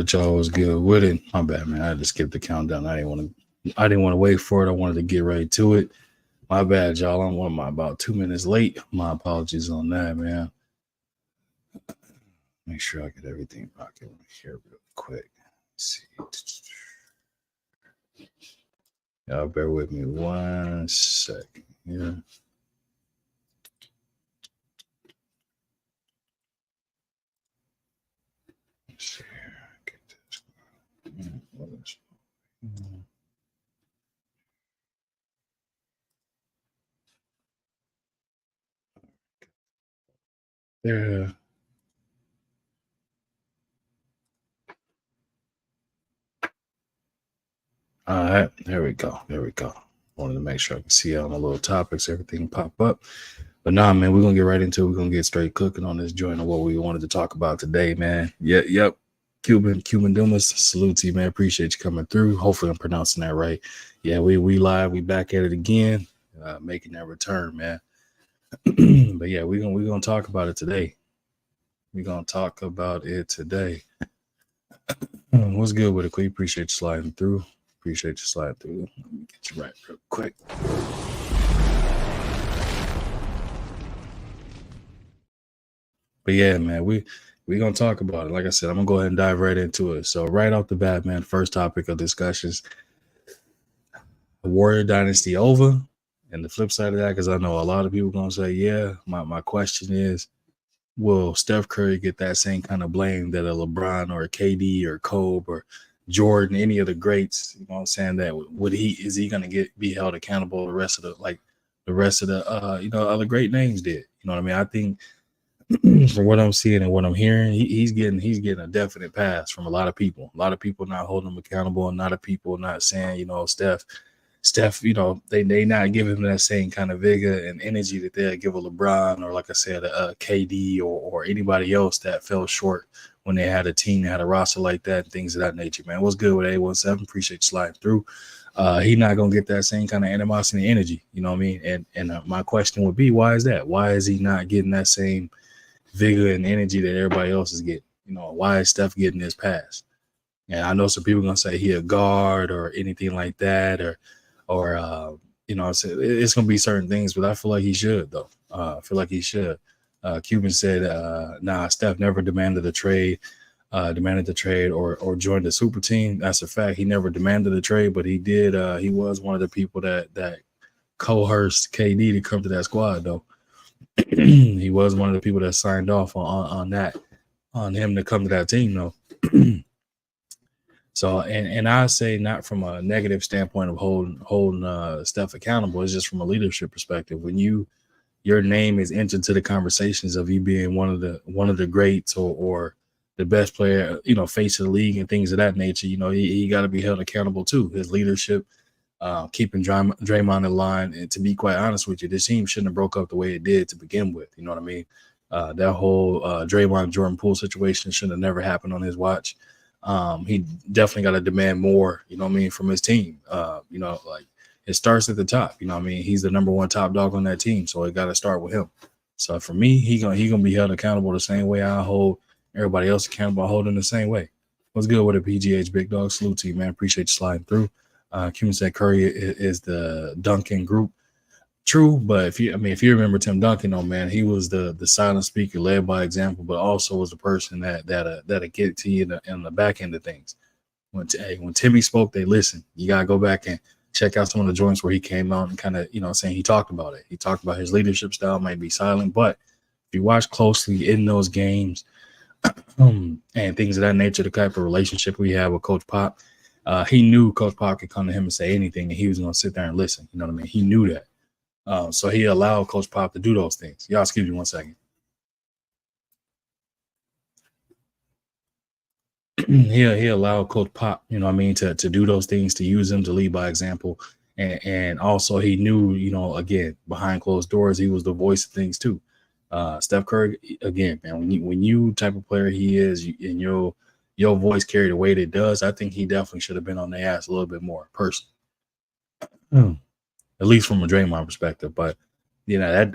But y'all was good with it. My bad, man. I had to skip the countdown. I didn't want to wait for it. I wanted to get right to it. My bad, y'all. I'm about 2 minutes late. My apologies on that, man. Make sure I get everything rocking here real quick. Let's see. Y'all bear with me 1 second here. Let's see here. Get this. There. All right, there we go. Wanted to make sure I can see all my little topics, everything pop up. But nah, man, we're gonna get right into it. We're gonna get straight cooking on this joint of what we wanted to talk about today, man. Yep. Cuban Dumas, salute to you, man. Appreciate you coming through. Hopefully I'm pronouncing that right. Yeah, we live, we back at it again, making that return, man. But yeah, we're gonna talk about it today. What's good with it, Queen? Appreciate you sliding through. Let me get you right real quick. But yeah, man, we gonna talk about it. Like I said, I'm gonna go ahead and dive right into it. So right off the bat, man, first topic of discussions: the Warrior Dynasty over. And the flip side of that, because I know a lot of people gonna say, yeah. My question is, will Steph Curry get that same kind of blame that a LeBron or a KD or Kobe or Jordan, any of the greats, you know what I'm saying, that is he gonna be held accountable the rest of the other great names did? You know what I mean? I think from what I'm seeing and what I'm hearing, he's getting a definite pass from a lot of people. A lot of people not holding him accountable, and a lot of people not saying, you know, Steph, you know, they not giving him that same kind of vigor and energy that they'll give a LeBron or, like I said, a KD or anybody else that fell short when they had a team that had a roster like that and things of that nature, man. What's good with A17? Appreciate you sliding through. He not going to get that same kind of animosity and energy, you know what I mean? And my question would be, why is that? Why is he not getting that same vigor and energy that everybody else is getting? You know, why is Steph getting this pass? And I know some people are going to say he a guard or anything like that, or you know, it's going to be certain things, but I feel like he should, though. Cuban said, nah, Steph never demanded the trade or joined the super team. That's a fact. He never demanded a trade, but he did. He was one of the people that coerced KD to come to that squad, though. He was one of the people that signed off on him to come to that team, though. So, and I say not from a negative standpoint of holding Steph accountable. It's just from a leadership perspective. When your name is entered to the conversations of you being one of the greats or the best player, you know, face of the league and things of that nature, you know, he got to be held accountable too. His leadership, keeping Draymond in line. And to be quite honest with you, this team shouldn't have broke up the way it did to begin with. You know what I mean? That whole Draymond Jordan Poole situation should have never happened on his watch. He definitely got to demand more, you know what I mean, from his team. You know, like it starts at the top, you know what I mean? He's the number one top dog on that team, so it got to start with him. So for me, he gonna be held accountable the same way I hold everybody else accountable. I hold him the same way. What's good with a PGH Big Dog? Salute to you, man. Appreciate you sliding through. Cuban said Curry is the Duncan group. True, but if you remember Tim Duncan, though, man, he was the silent speaker, led by example, but also was the person that'll get to you in the back end of things. When Timmy spoke, they listened. You gotta go back and check out some of the joints where he came out and kind of, you know, saying he talked about it. He talked about his leadership style might be silent, but if you watch closely in those games and things of that nature, the type of relationship we have with Coach Pop, he knew Coach Pop could come to him and say anything, and he was gonna sit there and listen. You know what I mean? He knew that. So he allowed Coach Pop to do those things. Y'all excuse me 1 second. he allowed Coach Pop, you know what I mean, to do those things, to use him, to lead by example. And also he knew, you know, again, behind closed doors, he was the voice of things too. Steph Curry, again, man, when you type of player he is, and your voice carried the weight it does, I think he definitely should have been on their ass a little bit more personally. At least from a Draymond perspective. But, you know,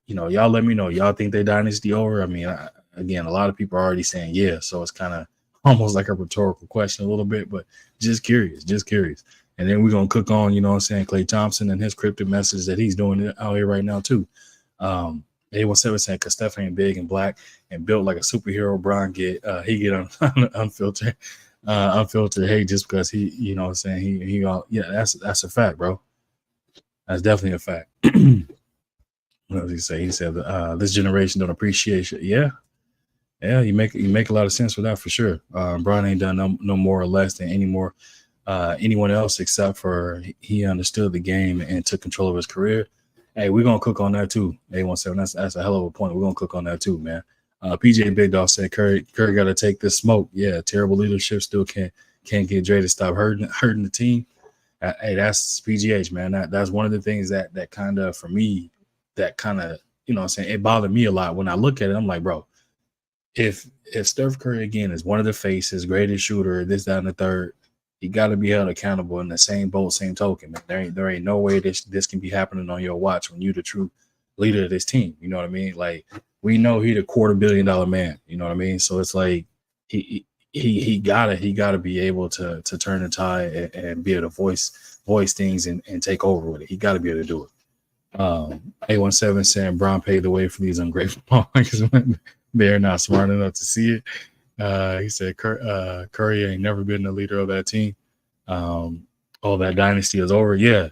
you know, y'all let me know. Y'all think they dynasty over? I mean, again, a lot of people are already saying yeah, so it's kind of almost like a rhetorical question a little bit, but just curious. And then we're gonna cook on, you know what I'm saying, Klay Thompson and his cryptic message that he's doing out here right now too. A17 saying because Steph ain't big and black and built like a superhero. Bron he get unfiltered hate just because he, you know what I'm saying, he that's a fact, bro. That's definitely a fact. What does he say? He said this generation don't appreciate it. Yeah, you make a lot of sense with that for sure. Bron ain't done no more or less than anyone else except for he understood the game and took control of his career. Hey, we're gonna cook on that too. A17, that's a hell of a point. We're gonna cook on that too, man. PJ Big Dog said Curry got to take this smoke. Yeah, terrible leadership still can't get Dre to stop hurting the team. Hey, that's PGH, man. That's one of the things that kind of, for me, that kind of, you know what I'm saying, it bothered me a lot when I look at it. I'm like, bro, if Steph Curry again is one of the faces, greatest shooter, this, that, and the third, you got to be held accountable in the same boat, same token. Man. There ain't no way this can be happening on your watch when you're the true leader of this team. You know what I mean? Like, we know he's a $250 million man. You know what I mean? So it's like he gotta be able to turn the tide and be able to voice things and take over with it. He got to be able to do it. A17 saying Bron paved the way for these ungrateful because they're not smart enough to see it. He said Curry ain't never been the leader of that team. That dynasty is over. Yeah.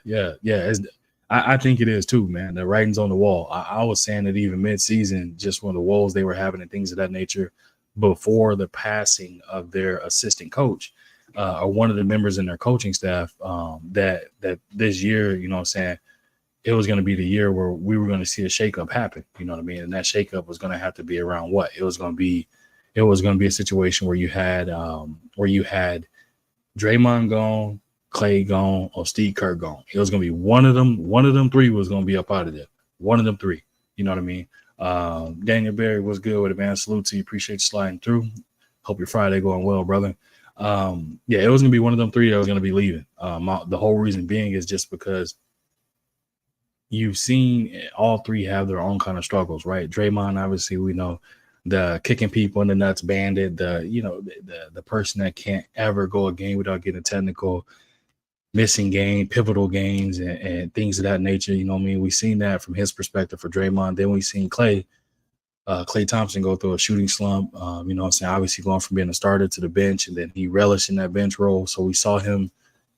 I think it is too, man. The writing's on the wall. I was saying it even mid-season, just when the woes they were having and things of that nature before the passing of their assistant coach or one of the members in their coaching staff, that this year, you know what I'm saying, it was going to be the year where we were going to see a shakeup happen. You know what I mean? And that shakeup was going to have to be around what? It was going to be a situation where you had Draymond gone, Klay gone, or Steve Kerr gone. It was going to be one of them three was going to be up out of there. One of them three. You know what I mean? Daniel Berry was good with it, man. Salute to you. Appreciate you sliding through. Hope your Friday going well, brother. It was going to be one of them three that was going to be leaving. The whole reason being is just because you've seen all three have their own kind of struggles, right? Draymond, obviously, we know the kicking people in the nuts bandit, the person that can't ever go a game without getting technical, missing game, pivotal games, and things of that nature. You know what I mean? We've seen that from his perspective for Draymond. Then we've seen Klay Thompson go through a shooting slump. You know what I'm saying? Obviously going from being a starter to the bench, and then he relished in that bench role. So we saw him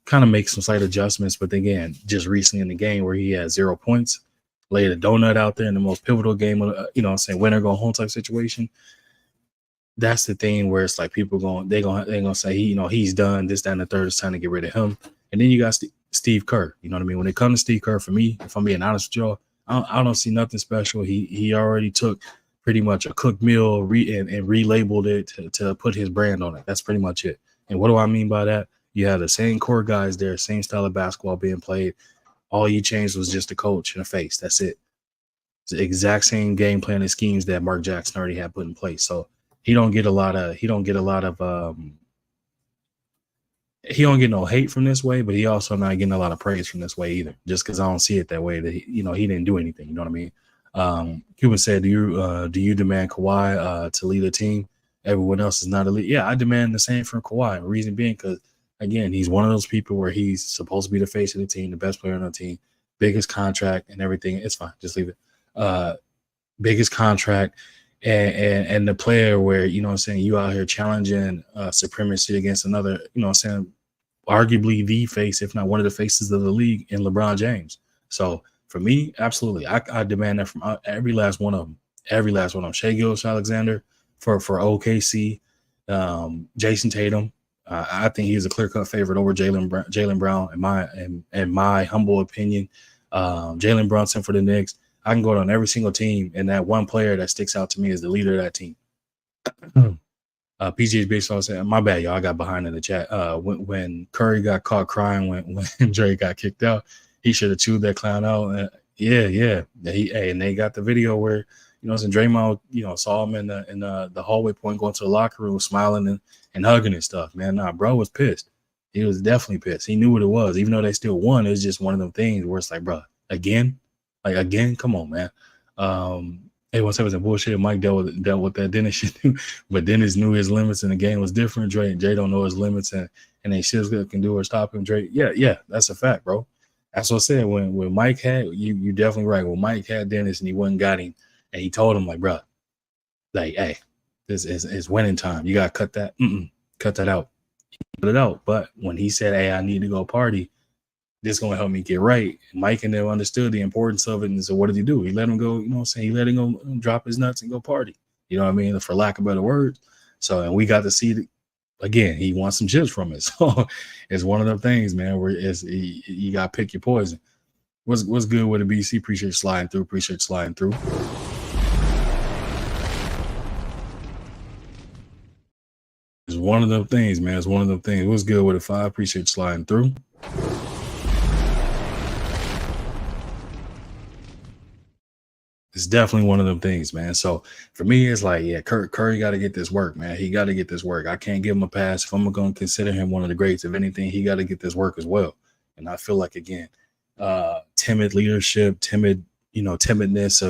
kind of make some slight adjustments, but again, just recently in the game where he had 0 points, laid a donut out there in the most pivotal game of, you know what I'm saying, winner go home type situation. That's the thing where it's like people they're gonna say he's done this, that, and the third. It's time to get rid of him. And then you got Steve Kerr. You know what I mean? When it comes to Steve Kerr, for me, if I'm being honest with y'all, I don't see nothing special. He already took pretty much a cooked meal and relabeled it to put his brand on it. That's pretty much it. And what do I mean by that? You have the same core guys there, same style of basketball being played. All you changed was just a coach and a face. That's it. It's the exact same game plan and schemes that Mark Jackson already had put in place. So he don't get no hate from this way, but he also not getting a lot of praise from this way either. Just because I don't see it that way that he didn't do anything. You know what I mean? Cuban said, "Do you demand Kawhi to lead a team? Everyone else is not elite." Yeah, I demand the same from Kawhi. Reason being because, again, he's one of those people where he's supposed to be the face of the team, the best player on the team, biggest contract and everything. It's fine. Just leave it. Biggest contract and the player where, you know what I'm saying, you out here challenging supremacy against another, you know what I'm saying, arguably the face, if not one of the faces of the league in LeBron James. So for me, absolutely. I demand that from every last one of them. Every last one of them. Shai Gilgeous-Alexander for OKC, Jason Tatum. I think he's a clear-cut favorite over Jaylen Brown, in my humble opinion. Jalen Brunson for the Knicks. I can go down every single team, and that one player that sticks out to me is the leader of that team. PGH Baseball said, "My bad, y'all. I got behind in the chat. When Curry got caught crying when Dre got kicked out, he should have chewed that clown out." Yeah. And they got the video where, you know, Draymond, saw him in the hallway point going to the locker room, smiling and hugging and stuff. Man, nah, bro was pissed. He was definitely pissed. He knew what it was, even though they still won. It was just one of them things where it's like, bro, again, come on, man. Everyone said it was a bullshit. Mike dealt with that Dennis shit too. But Dennis knew his limits and the game was different. Dre don't know his limits and they shit can do or stop him. Dre, yeah, that's a fact, bro. That's what I said. When Mike had you definitely right. When Mike had Dennis and he wouldn't got him and he told him like, bro, like, hey, this is winning time. You gotta cut that. Cut that out. Put it out. But when he said, hey, I need to go party, this is gonna help me get right. Mike and them understood the importance of it. And so what did he do? He let him go, you know what I'm saying? He let him go drop his nuts and go party. You know what I mean? For lack of better words. So, and we got to see again, he wants some chips from it. So it's one of them things, man, where you got to pick your poison. What's good with the BC? Appreciate you sliding through. It's one of them things, man. It's one of them things. What's good with the 5? Appreciate you sliding through. It's definitely one of them things, man. So for me, it's like, yeah, Curry got to get this work, man. He got to get this work. I can't give him a pass. If I'm going to consider him one of the greats, if anything, he got to get this work as well. And I feel like, again, timid leadership, timidness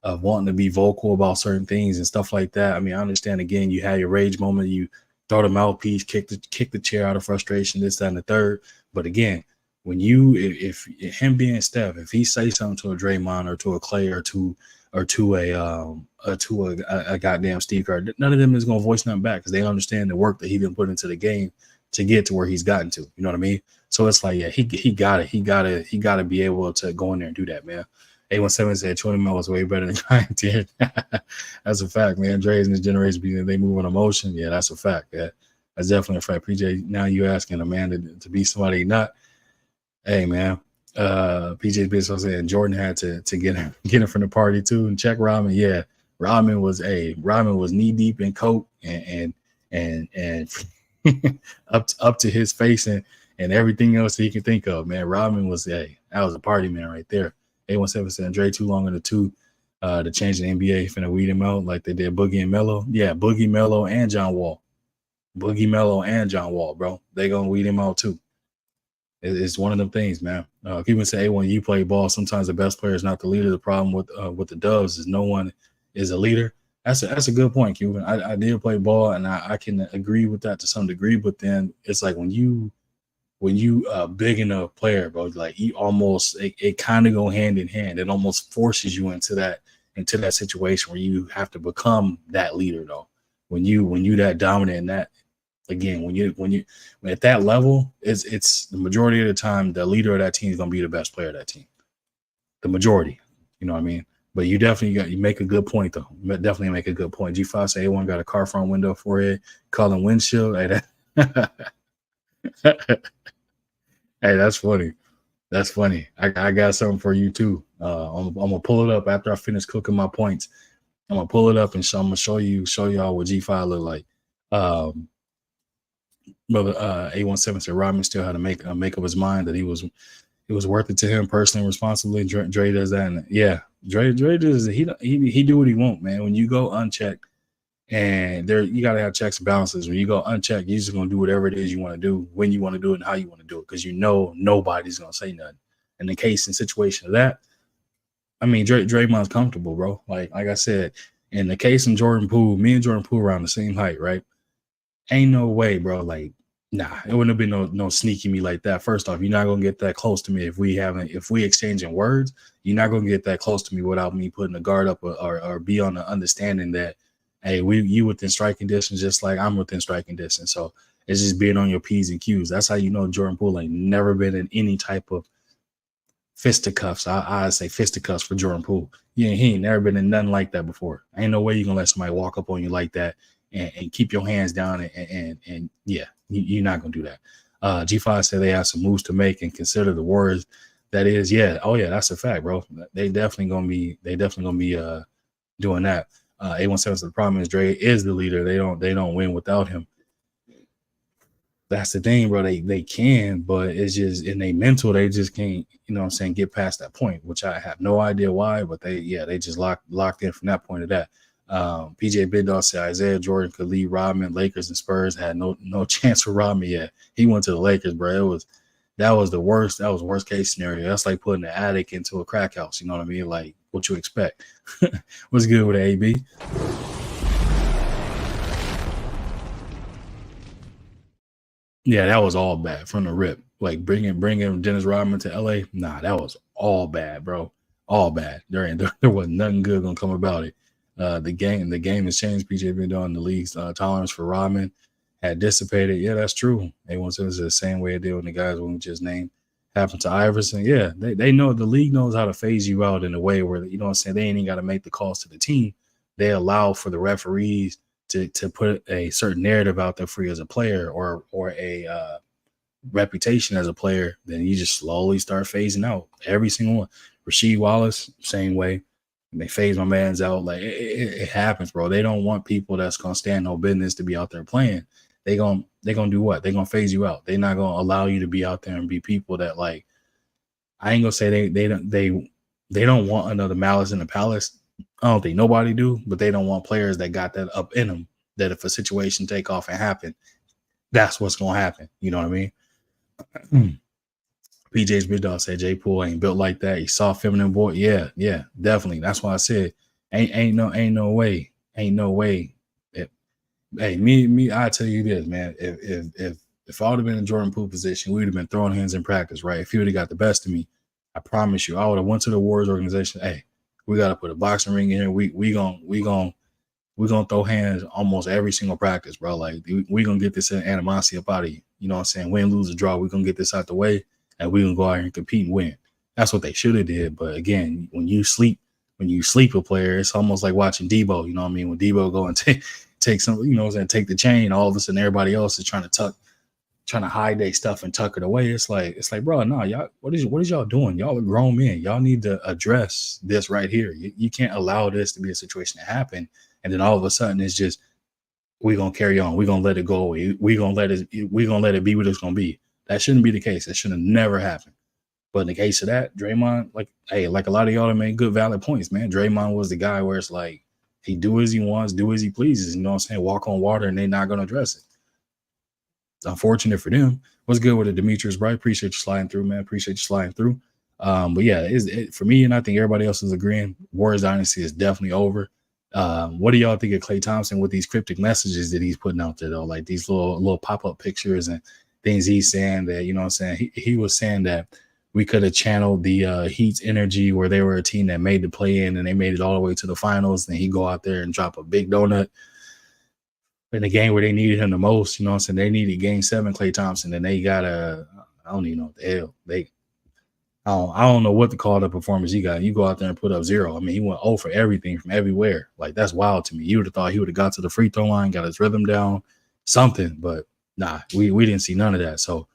of wanting to be vocal about certain things and stuff like that. I mean, I understand, again, you had your rage moment, you throw the mouthpiece, kick the chair out of frustration, this, that, and the third. But again, when if him being Steph, if he say something to a Draymond or to a Clay or to a goddamn Steve Kerr, none of them is gonna voice nothing back because they understand the work that he been put into the game to get to where he's gotten to. You know what I mean? So it's like, yeah, he gotta be able to go in there and do that, man. 817 said 20 mil is way better than Ryan Tier. That's a fact, man. Dre's in this generation, they move on emotion. Yeah, that's a fact. Yeah, that's definitely a fact. PJ, now you asking a man to be somebody not. Hey, man. PJ Bishop saying Jordan had to get him from the party too and check Rodman. Yeah, Rodman was knee deep in coke and up to his face and everything else that he can think of. Man, Rodman was that was a party man right there. 817 said Dre too long in the two to change the NBA, finna weed him out like they did Boogie and Melo. Yeah, Boogie, Melo, and John Wall. Bro. They gonna weed him out too. It's one of them things, man. People say, hey, when you play ball, sometimes the best player is not the leader. The problem with the Dubs is no one is a leader. That's a good point, Cuban. I did play ball, and I can agree with that to some degree. But then it's like when you big enough player, bro, like you almost it kind of go hand in hand. It almost forces you into that situation where you have to become that leader, though. When you that dominant and that. Again, when at that level, it's the majority of the time the leader of that team is gonna be the best player of that team. The majority, you know what I mean. But you definitely you make a good point though. Definitely make a good point. G5 say A1 got a car front window for it, calling windshield. Hey, hey, that's funny. That's funny. I got something for you too. I'm gonna pull it up after I finish cooking my points. I'm gonna pull it up and I'm gonna show y'all what G5 look like. Brother A17 said Rodman still had to make up his mind that it was worth it to him personally and responsibly. Dre does that, and yeah, Dre does he do what he want, man. When you go unchecked, and there you gotta have checks and balances. When you go unchecked, you're just gonna do whatever it is you want to do, when you want to do it, and how you want to do it, because you know nobody's gonna say nothing. In the case and situation of that, I mean, Draymond's comfortable, bro. Like I said, in the case of Jordan Poole, me and Jordan Poole around the same height, right? Ain't no way, bro. Like, nah, it wouldn't have been no sneaking me like that. First off, you're not gonna get that close to me if we exchanging words. You're not gonna get that close to me without me putting a guard up or be on the understanding that, hey, you within striking distance, just like I'm within striking distance. So it's just being on your P's and Q's. That's how you know Jordan Poole ain't never been in any type of fisticuffs. I say fisticuffs for Jordan Poole. Yeah, he ain't never been in nothing like that before. Ain't no way you're gonna let somebody walk up on you like that and keep your hands down and yeah, you're not gonna do that. G5 said they have some moves to make and consider the Warriors. That is, yeah, oh yeah, that's a fact, bro. They definitely gonna be doing that. A17 said the problem is Dre is the leader. They don't win without him. That's the thing, bro. They can, but it's just in their mental, they just can't, you know what I'm saying, get past that point, which I have no idea why, but they just locked in from that point of that. PJ Bidall said Isaiah Jordan could lead Rodman. Lakers and Spurs had no chance for Rodman yet. He went to the Lakers, bro. That was the worst. That was worst case scenario. That's like putting an attic into a crack house. You know what I mean? Like what you expect. What's good with AB? Yeah, that was all bad from the rip. Like bringing Dennis Rodman to LA. Nah, that was all bad, bro. All bad. There was nothing good gonna come about it. The game has changed. PJ been doing the league's tolerance for Rodman had dissipated. Yeah, that's true. Everyone says it's the same way it did when the guys we just named happened to Iverson. Yeah, they know the league knows how to phase you out in a way where, you know what I'm saying, they ain't even got to make the calls to the team. They allow for the referees to put a certain narrative out there for you as a player or a reputation as a player. Then you just slowly start phasing out every single one. Rasheed Wallace, same way. They phase my man's out. Like it happens, bro. They don't want people that's gonna stand no business to be out there playing. They gonna do what? They gonna phase you out. They're not gonna allow you to be out there and be people that, like, I ain't gonna say they don't want another Malice in the Palace. I don't think nobody do, but they don't want players that got that up in them, that if a situation take off and happen, that's what's gonna happen. You know what I mean? PJ's big dog said J Poole ain't built like that. He saw feminine boy. Yeah, definitely. That's why I said ain't no way. Hey, me, I tell you this, man. If I would have been in Jordan Poole position, we would have been throwing hands in practice, right? If he would have got the best of me, I promise you, I would have went to the Warriors organization. Hey, we got to put a boxing ring in here. We gonna throw hands almost every single practice, bro. Like we gonna get this animosity up out of you. You know what I'm saying? Win, lose, or draw. We gonna get this out the way, and we gonna go out here and compete and win. That's what they should have did. But again, when you sleep a player, it's almost like watching Debo. You know what I mean? When Debo go and take some, you know what I'm saying, take the chain, all of a sudden everybody else is trying to hide their stuff and tuck it away. It's like, bro, no, y'all, what is y'all doing? Y'all are grown men. Y'all need to address this right here. You can't allow this to be a situation to happen. And then all of a sudden it's just, we're gonna carry on. We're gonna let it go away. We're gonna let it be what it's gonna be. That shouldn't be the case. That should have never happened. But in the case of that, Draymond, like a lot of y'all have made good valid points, man. Draymond was the guy where it's like, he do as he wants, do as he pleases. You know what I'm saying? Walk on water, and they're not going to address it. It's unfortunate for them. What's good with it, Demetrius Bright? Appreciate you sliding through, man. Appreciate you sliding through. But yeah, for me, and I think everybody else is agreeing, Warriors dynasty is definitely over. What do y'all think of Klay Thompson with these cryptic messages that he's putting out there, though? Like these little pop-up pictures and things he's saying that, you know what I'm saying? He was saying that we could have channeled the Heat's energy where they were a team that made the play-in and they made it all the way to the finals. Then he go out there and drop a big donut in the game where they needed him the most. You know what I'm saying? They needed Game 7 Klay Thompson, and they got I don't even know what the hell. I don't know what to call the performance he got. You go out there and put up 0. I mean, he went 0 for everything from everywhere. Like, that's wild to me. You would have thought he would have got to the free throw line, got his rhythm down, something. But nah, we didn't see none of that. So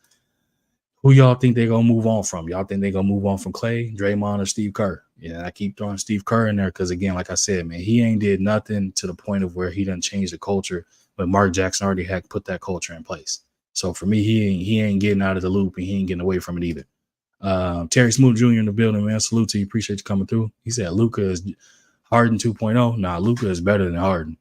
who y'all think they're going to move on from? Y'all think they're going to move on from Klay, Draymond, or Steve Kerr? Yeah, I keep throwing Steve Kerr in there because, again, like I said, man, he ain't did nothing to the point of where he done changed the culture, but Mark Jackson already had put that culture in place. So for me, he ain't getting out of the loop, and he ain't getting away from it either. Terry Smoot Jr. in the building, man. Salute to you. Appreciate you coming through. He said Luka is Harden 2.0. Nah, Luka is better than Harden.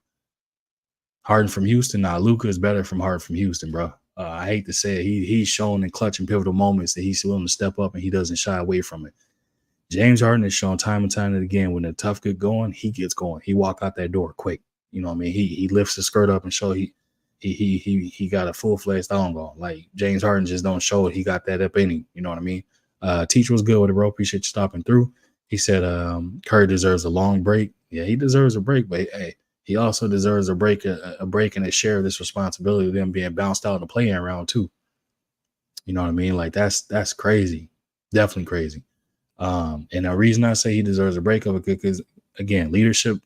Harden from Houston. Nah, Luka is better from Harden from Houston, bro. I hate to say it. He's shown in clutch and pivotal moments that he's willing to step up and he doesn't shy away from it. James Harden has shown time and time and again when the tough get going, he gets going. He walk out that door quick. You know what I mean? He lifts his skirt up and show he got a full-fledged thong on. Like, James Harden just don't show it. He got that up in him. You know what I mean? Teacher was good with it, bro. Appreciate you stopping through. He said Curry deserves a long break. Yeah, he deserves a break, but hey, he also deserves a break and a share of this responsibility of them being bounced out in the play-in round too. You know what I mean? Like, that's crazy. Definitely crazy. And the reason I say he deserves a break of it because, again, leadership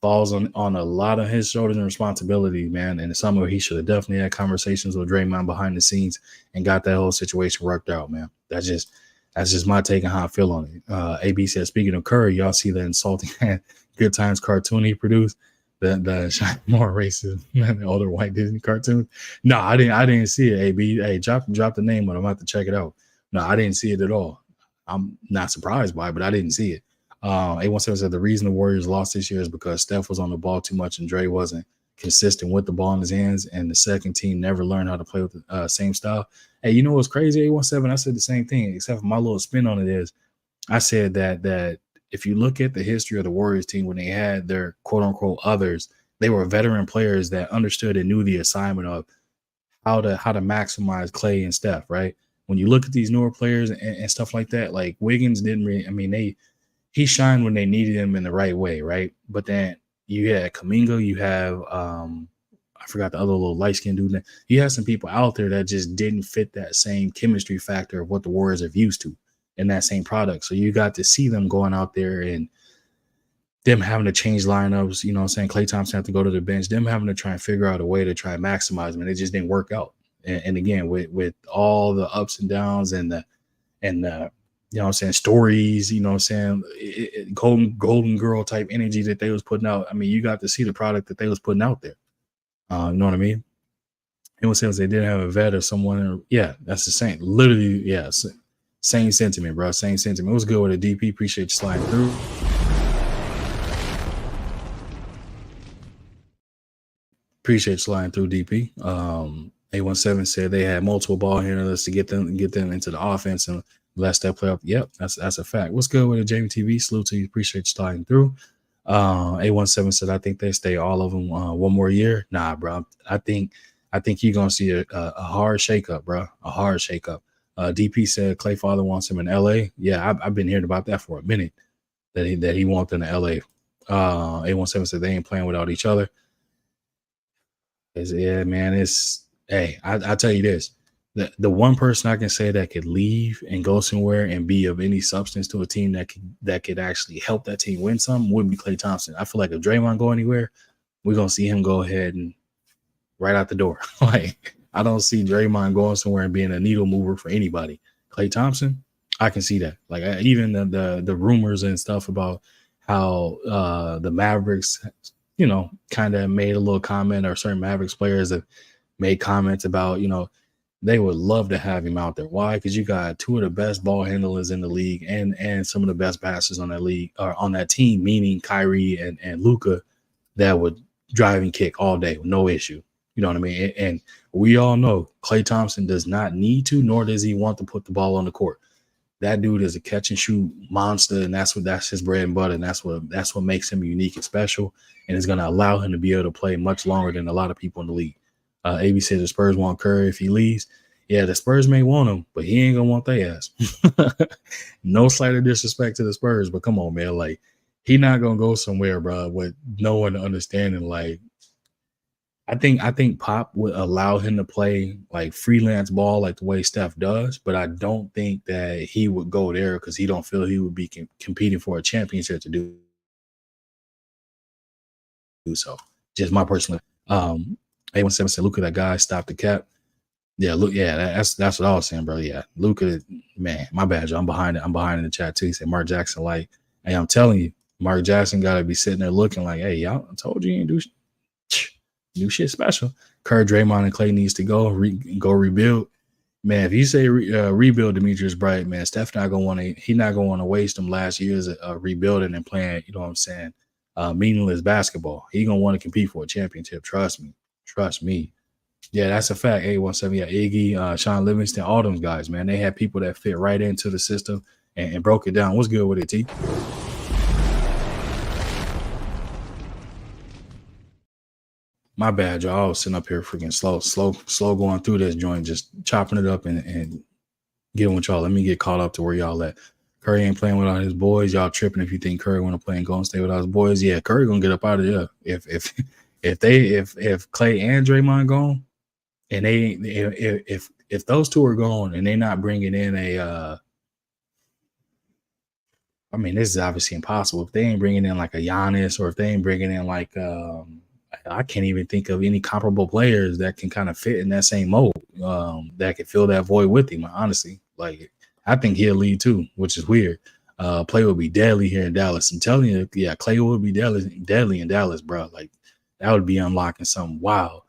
falls on a lot of his shoulders and responsibility, man. And some of it, he should have definitely had conversations with Draymond behind the scenes and got that whole situation worked out, man. That's just my take on how I feel on it. AB said, speaking of Curry, y'all see the insulting Good Times cartoon he produced? The more racist than the older white Disney cartoons. No, I didn't see it. AB, hey, drop the name, but I'm about to check it out. No, I didn't see it at all. I'm not surprised by it, but I didn't see it. A17 said the reason the Warriors lost this year is because Steph was on the ball too much and Dre wasn't consistent with the ball in his hands, and the second team never learned how to play with the same style. Hey, you know what's crazy? A17, I said the same thing, except for my little spin on it is I said that if you look at the history of the Warriors team when they had their quote unquote others, they were veteran players that understood and knew the assignment of how to maximize Clay and Steph, right? When you look at these newer players and stuff like that, like Wiggins didn't really, I mean, he shined when they needed him in the right way, right? But then you had Kaminga, you have I forgot the other little light skinned dude. You have some people out there that just didn't fit that same chemistry factor of what the Warriors are used to in that same product. So you got to see them going out there and them having to change lineups, you know what I'm saying? Klay Thompson had to go to the bench, them having to try and figure out a way to try and maximize them, and it just didn't work out. And again, with all the ups and downs and the you know what I'm saying, stories, you know what I'm saying, golden girl type energy that they was putting out. I mean, you got to see the product that they was putting out there. You know what I mean? It was they didn't have a vet or someone. Yeah, that's the same. Literally, yeah, same sentiment, bro. Same sentiment. It was good with a DP. Appreciate you sliding through. Appreciate you sliding through, DP. 817 said they had multiple ball handlers to get them into the offense and let that play up. Yep, that's a fact. What's good with the JMTV? Salute to you. Appreciate you sliding through. 817 said I think they stay all of them one more year. Nah, bro. I think you're gonna see a hard shakeup, bro. A hard shakeup. DP said Clay father wants him in LA. Yeah, I've been hearing about that for a minute. That he wants in LA. 817 said they ain't playing without each other. Yeah, man. Hey, I tell you this. The one person I can say that could leave and go somewhere and be of any substance to a team that could actually help that team win something would be Klay Thompson. I feel like if Draymond go anywhere, we're gonna see him go ahead and right out the door. Like I don't see Draymond going somewhere and being a needle mover for anybody. Klay Thompson, I can see that. Like even the rumors and stuff about how the Mavericks, you know, kind of made a little comment, or certain Mavericks players have made comments about, you know, they would love to have him out there. Why? Because you got two of the best ball handlers in the league and some of the best passers on that league or on that team, meaning Kyrie and Luka, that would drive and kick all day with no issue. You know what I mean? And we all know Klay Thompson does not need to, nor does he want to put the ball on the court. That dude is a catch and shoot monster, and that's his bread and butter, and that's what makes him unique and special, and it's going to allow him to be able to play much longer than a lot of people in the league. AB said the Spurs want Curry if he leaves. Yeah, the Spurs may want him, but he ain't gonna want their ass. No slight of disrespect to the Spurs, but come on, man, like he not gonna go somewhere, bro, with no one understanding. Like, I think Pop would allow him to play like freelance ball, like the way Steph does, but I don't think that he would go there because he don't feel he would be competing for a championship to do so. Just my personal. 817 said, "Look at that guy, stop the cap." Yeah, look, yeah, that's what I was saying, bro. Yeah, Luka, man, my bad, Joe. I'm behind it. I'm behind in the chat too. He said Mark Jackson, like, hey, I'm telling you, Mark Jackson gotta be sitting there looking like, hey, y'all, I told you ain't do shit special. Kerr, Draymond, and Clay needs to go rebuild. Man, if you say rebuild Demetrius Bright, man, Steph not gonna want to. He not gonna want to waste them last years rebuilding and playing. You know what I'm saying? Meaningless basketball. He gonna want to compete for a championship. Trust me. Yeah, that's a fact. 817, yeah, Iggy, Sean Livingston, all those guys, man. They had people that fit right into the system and broke it down. What's good with it, T? My bad, y'all. I was sitting up here freaking slow going through this joint, just chopping it up and getting with y'all. Let me get caught up to where y'all at. Curry ain't playing without his boys. Y'all tripping if you think Curry want to play in Golden State without his boys. Yeah, Curry gonna get up out of there. If Clay and Draymond gone, and if those two are gone and they're not bringing in I mean, this is obviously impossible. If they ain't bringing in like a Giannis, or if they ain't bringing in like I can't even think of any comparable players that can kind of fit in that same mold, that could fill that void with him. Honestly, like I think he'll lead too, which is weird. Play would be deadly here in Dallas. I'm telling you, yeah, Clay would be deadly in Dallas, bro. Like that would be unlocking something wild.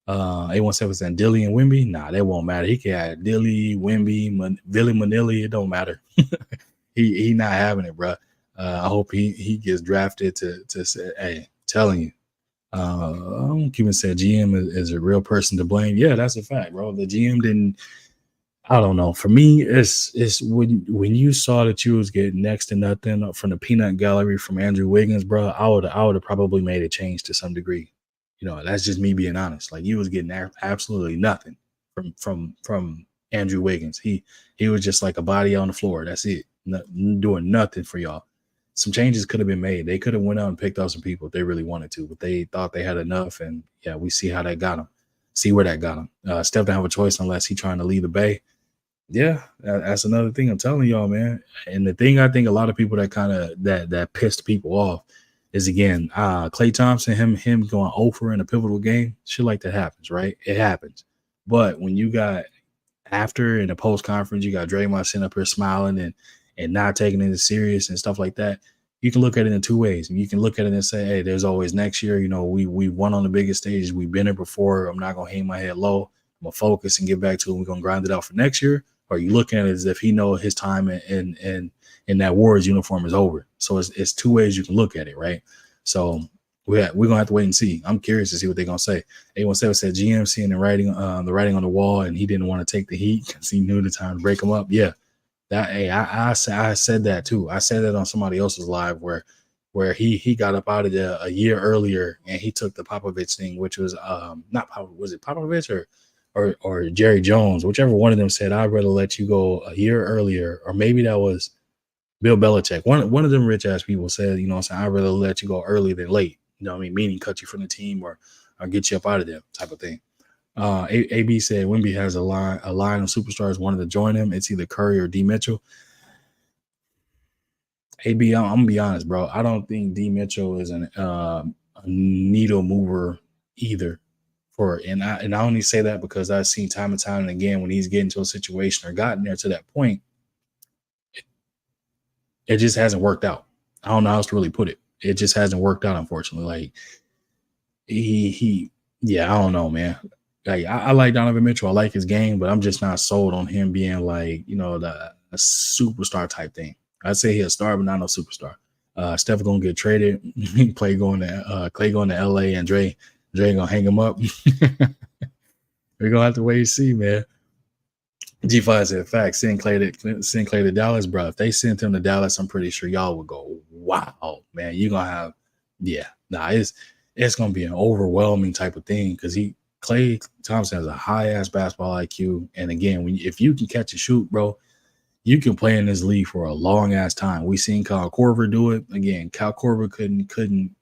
817 Dilly and Wimby. Nah, that won't matter. He can have Dilly, Wimby, Billy Manilli. It don't matter. he not having it, bro. I hope he gets drafted to say, hey, telling you. Cuban said GM is a real person to blame. Yeah, that's a fact, bro. The GM didn't. I don't know. For me, it's when you saw that you was getting next to nothing from the peanut gallery from Andrew Wiggins, bro. I would have probably made a change to some degree. You know, that's just me being honest. Like you was getting absolutely nothing from Andrew Wiggins. He was just like a body on the floor. That's it. Doing nothing for y'all. Some changes could have been made. They could have went out and picked up some people if they really wanted to, but they thought they had enough. And yeah, we see how that got them. See where that got them. Steph don't have a choice unless he's trying to lead the Bay. Yeah, that's another thing I'm telling y'all, man. And the thing I think a lot of people that kind of that pissed people off is again, Klay Thompson, him going over in a pivotal game, shit like that happens, right? It happens. But when you got after in the post conference, you got Draymond sitting up here smiling and not taking it serious and stuff like that. You can look at it in two ways. You can look at it and say, hey, there's always next year. You know, we won on the biggest stages. We've been there before. I'm not gonna hang my head low. I'm gonna focus and get back to it. We're gonna grind it out for next year. Or you looking at it as if he know his time in that Warriors uniform is over. So it's two ways you can look at it, right? So we're gonna have to wait and see. I'm curious to see what they're gonna say. A17 said GM seeing the writing on the wall, and he didn't want to take the heat because he knew the time to break him up. Yeah, that hey, I said that too. I said that on somebody else's live where he got up out of there a year earlier and he took the Popovich thing, which was not was it Popovich or Jerry Jones, whichever one of them said, I'd rather let you go a year earlier, or maybe that was Bill Belichick. One of them rich ass people said, you know, I'd rather let you go early than late. You know what I mean? Meaning cut you from the team or get you up out of there type of thing. AB said Wemby has a line of superstars wanted to join him. It's either Curry or D Mitchell. AB, I'm gonna be honest, bro. I don't think D Mitchell is a needle mover either. And I only say that because I've seen time and time and again when he's getting to a situation or gotten there to that point, it just hasn't worked out. I don't know how else to really put it. It just hasn't worked out, unfortunately. Like yeah, I don't know, man. Like I like Donovan Mitchell. I like his game, but I'm just not sold on him being like, you know, a superstar type thing. I'd say he's a star, but not no superstar. Steph gonna get traded. Clay going to LA, and Dre gonna hang him up. We're gonna have to wait and see, man. G5 said, "Fact, send Clay to Dallas, bro. If they sent him to Dallas, I'm pretty sure y'all would go, wow, man. You're gonna have, yeah, nah, it's gonna be an overwhelming type of thing because Klay Thompson has a high ass basketball IQ, and again, if you can catch and shoot, bro, you can play in this league for a long ass time. We seen Kyle Korver do it. Again, Kyle Korver couldn't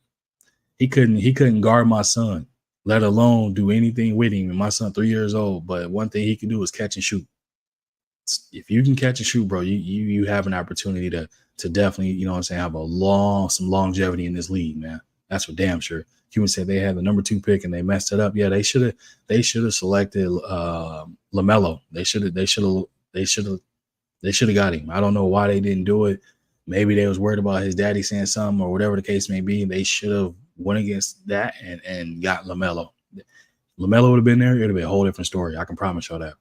guard my son, let alone do anything with him. And my son 3 years old, but one thing he can do is catch and shoot. If you can catch and shoot, bro, you have an opportunity to definitely, you know what I'm saying, have some longevity in this league, man. That's for damn sure. Cuban said they had the number 2 pick and they messed it up. Yeah, they should have selected LaMelo. They should have got him. I don't know why they didn't do it. Maybe they was worried about his daddy saying something or whatever the case may be. They should have went against that and got LaMelo. LaMelo would have been there. It would have been a whole different story. I can promise y'all that.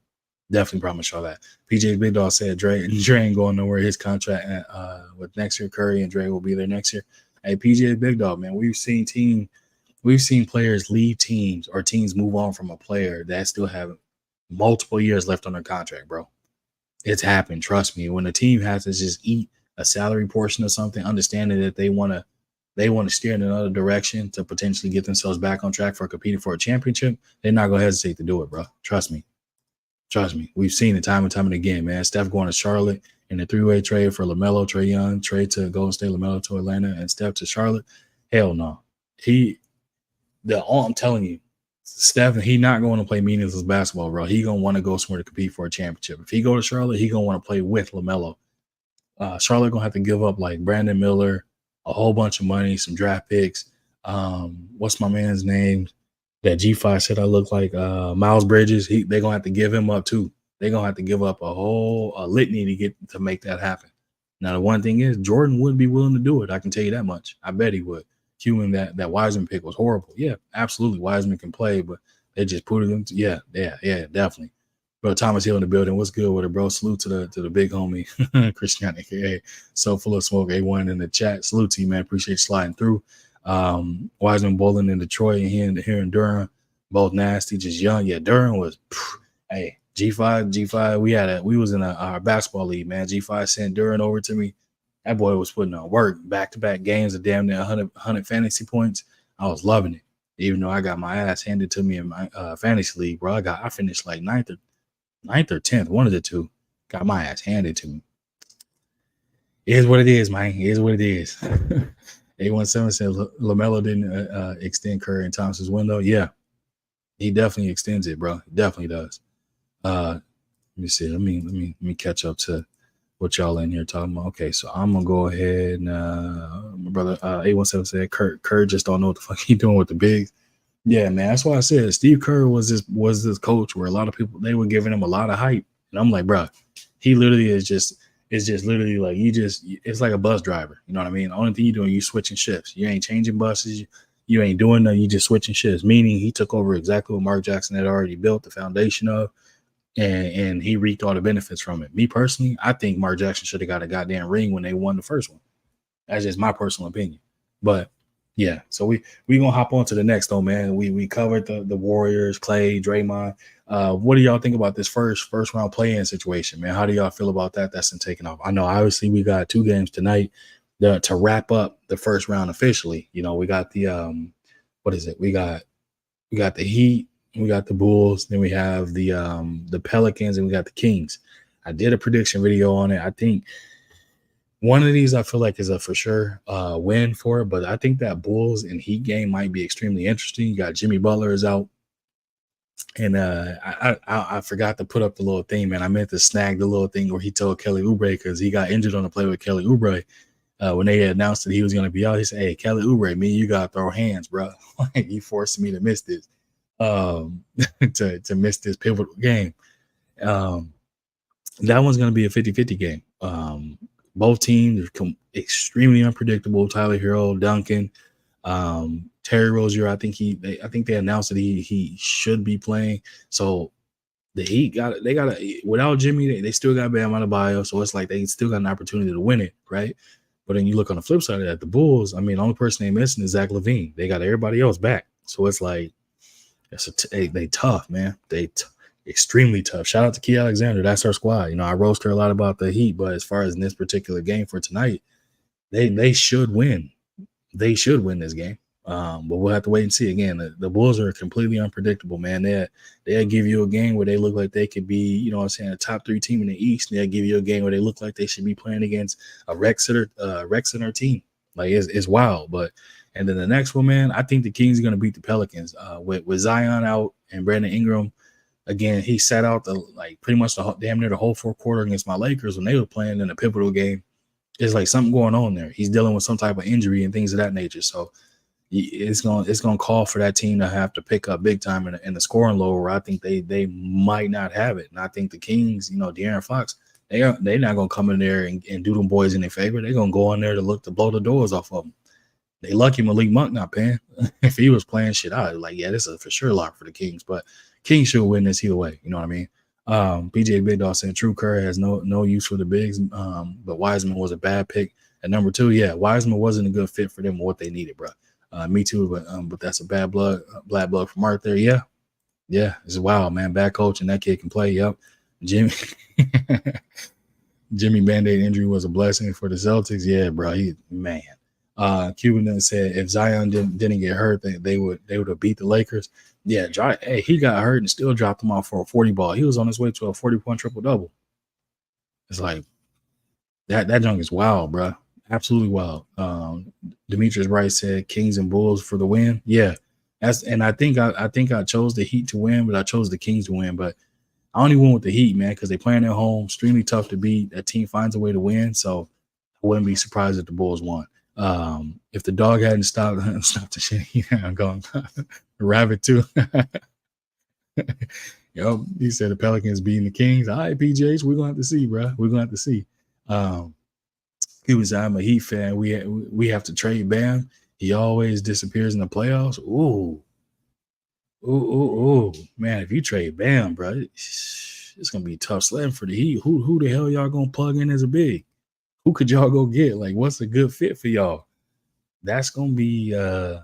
Definitely promise y'all that. PJ Big Dog said Dre ain't going nowhere. His contract with next year, Curry and Dre will be there next year. Hey, PJ Big Dog, man, we've seen players leave teams or teams move on from a player that still have multiple years left on their contract, bro. It's happened. Trust me. When a team has to just eat a salary portion of something, understanding that they want to steer in another direction to potentially get themselves back on track for competing for a championship, they're not going to hesitate to do it, bro. Trust me. We've seen it time and time and again, man. Steph going to Charlotte in a 3-way trade for LaMelo, Trae Young, Trae to Golden State, LaMelo to Atlanta, and Steph to Charlotte. Hell no. I'm telling you, Steph, he not going to play meaningless basketball, bro. He going to want to go somewhere to compete for a championship. If he go to Charlotte, he going to want to play with LaMelo. Charlotte going to have to give up like Brandon Miller, a whole bunch of money, some draft picks. What's my man's name? That G5 said I look like Miles Bridges. They're going to have to give him up too. They're going to have to give up a whole litany to make that happen. Now, the one thing is Jordan wouldn't be willing to do it. I can tell you that much. I bet he would. Cuban, that Wiseman pick was horrible. Yeah, absolutely. Wiseman can play, but they just put it into, yeah, definitely. Bro, Thomas Hill in the building. What's good with it, bro? Salute to the big homie, Christian, aka So Full of Smoke, A1 in the chat. Salute to you, man. Appreciate you sliding through. Wiseman bowling in Detroit and here in Durham, both nasty, just young. Yeah, Durham was, hey, G5. We was in our basketball league, man. G5 sent Duran over to me. That boy was putting on work, back-to-back games of damn near 100 fantasy points. I was loving it, even though I got my ass handed to me in my fantasy league, bro. I finished like ninth or 10th, one of the two. Got my ass handed to me. It is what it is, man. It is what it is. 817 said LaMelo didn't extend Curry and Thompson's window. Yeah, he definitely extends it, bro. He definitely does. Let me see. Let me catch up to what y'all in here talking about. Okay, so I'm gonna go ahead and my brother 817 said Kerr just don't know what the fuck he doing with the bigs. Yeah, man. That's why I said Steve Kerr was this coach where a lot of people they were giving him a lot of hype, and I'm like, bro, he literally is just literally like it's like a bus driver. You know what I mean? The only thing you doing, you switching shifts. You ain't changing buses. You ain't doing nothing. You just switching shifts. Meaning he took over exactly what Mark Jackson had already built the foundation of. And he reaped all the benefits from it. Me personally, I think Mark Jackson should have got a goddamn ring when they won the first one. That's just my personal opinion. But yeah, so we gonna hop on to the next though, man. We covered the Warriors, Clay, Draymond. What do y'all think about this first round play-in situation, man? How do y'all feel about that? That's been taken off. I know obviously we got 2 games tonight to wrap up the first round officially. You know, we got the what is it? We got the Heat. We got the Bulls, then we have the Pelicans, and we got the Kings. I did a prediction video on it. I think one of these I feel like is a for sure win for it, but I think that Bulls and Heat game might be extremely interesting. You got Jimmy Butler is out, and I forgot to put up the little thing, man. I meant to snag the little thing where he told Kelly Oubre because he got injured on the play with Kelly Oubre. When they announced that he was going to be out, he said, "Hey, Kelly Oubre, me, you got to throw hands, bro. Like you forced me to miss this." To miss this pivotal game. That one's going to be a 50-50 game. Both teams are extremely unpredictable. Tyler Hero, Duncan, Terry Rozier. I think they announced that he should be playing. So the Heat without Jimmy, they still got Bam Adebayo. So it's like they still got an opportunity to win it, right? But then you look on the flip side of that, the Bulls. I mean, the only person they missing is Zach LaVine. They got everybody else back. So it's like. They tough, man. Extremely tough. Shout out to Key Alexander. That's our squad. You know, I roast her a lot about the Heat, but as far as in this particular game for tonight, they should win. They should win this game. But we'll have to wait and see. Again, the Bulls are completely unpredictable, man. They'll give you a game where they look like they could be, you know what I'm saying, a top 3 team in the East. And they'll give you a game where they look like they should be playing against a Rec Center team. Like it's wild, but. And then the next one, man, I think the Kings are going to beat the Pelicans with Zion out and Brandon Ingram. Again, he sat out pretty much damn near the whole 4th quarter against my Lakers when they were playing in a pivotal game. It's like something going on there. He's dealing with some type of injury and things of that nature. So it's going to call for that team to have to pick up big time in the scoring lower. I think they might not have it. And I think the Kings, you know, De'Aaron Fox, they're not going to come in there and do them boys in their favor. They're going to go in there to blow the doors off of them. They lucky Malik Monk not playing. If he was playing shit out, like, yeah, this is a for sure lock for the Kings. But Kings should win this either way. You know what I mean? PJ Big Dog said True Curry has no use for the bigs, but Wiseman was a bad pick at number 2. Yeah, Wiseman wasn't a good fit for them or what they needed, bro. Me too, but that's a bad blood from Art there. Yeah, it's wild, man. Bad coach and that kid can play. Yep, Jimmy Band-Aid injury was a blessing for the Celtics. Yeah, bro. Man. Cuban said if Zion didn't get hurt, they would have beat the Lakers. Yeah, he got hurt and still dropped him off for a 40 ball. He was on his way to a 40-point triple-double. It's like that junk is wild, bro. Absolutely wild. Demetrius Wright said Kings and Bulls for the win. Yeah. I think I chose the Heat to win, but I chose the Kings to win. But I only went with the Heat, man, because they playing at home, extremely tough to beat. That team finds a way to win, so I wouldn't be surprised if the Bulls won. If the dog hadn't stopped the shit, I'm going rabbit too. Yo, he said the Pelicans beating the Kings. All right, PJs, we're gonna have to see, bro. We're gonna have to see. He was, I'm a Heat fan. We have to trade Bam. He always disappears in the playoffs. Ooh, man! If you trade Bam, bro, it's gonna be tough sledding for the Heat. Who the hell y'all gonna plug in as a big? Who could y'all go get? Like, what's a good fit for y'all? That's gonna be,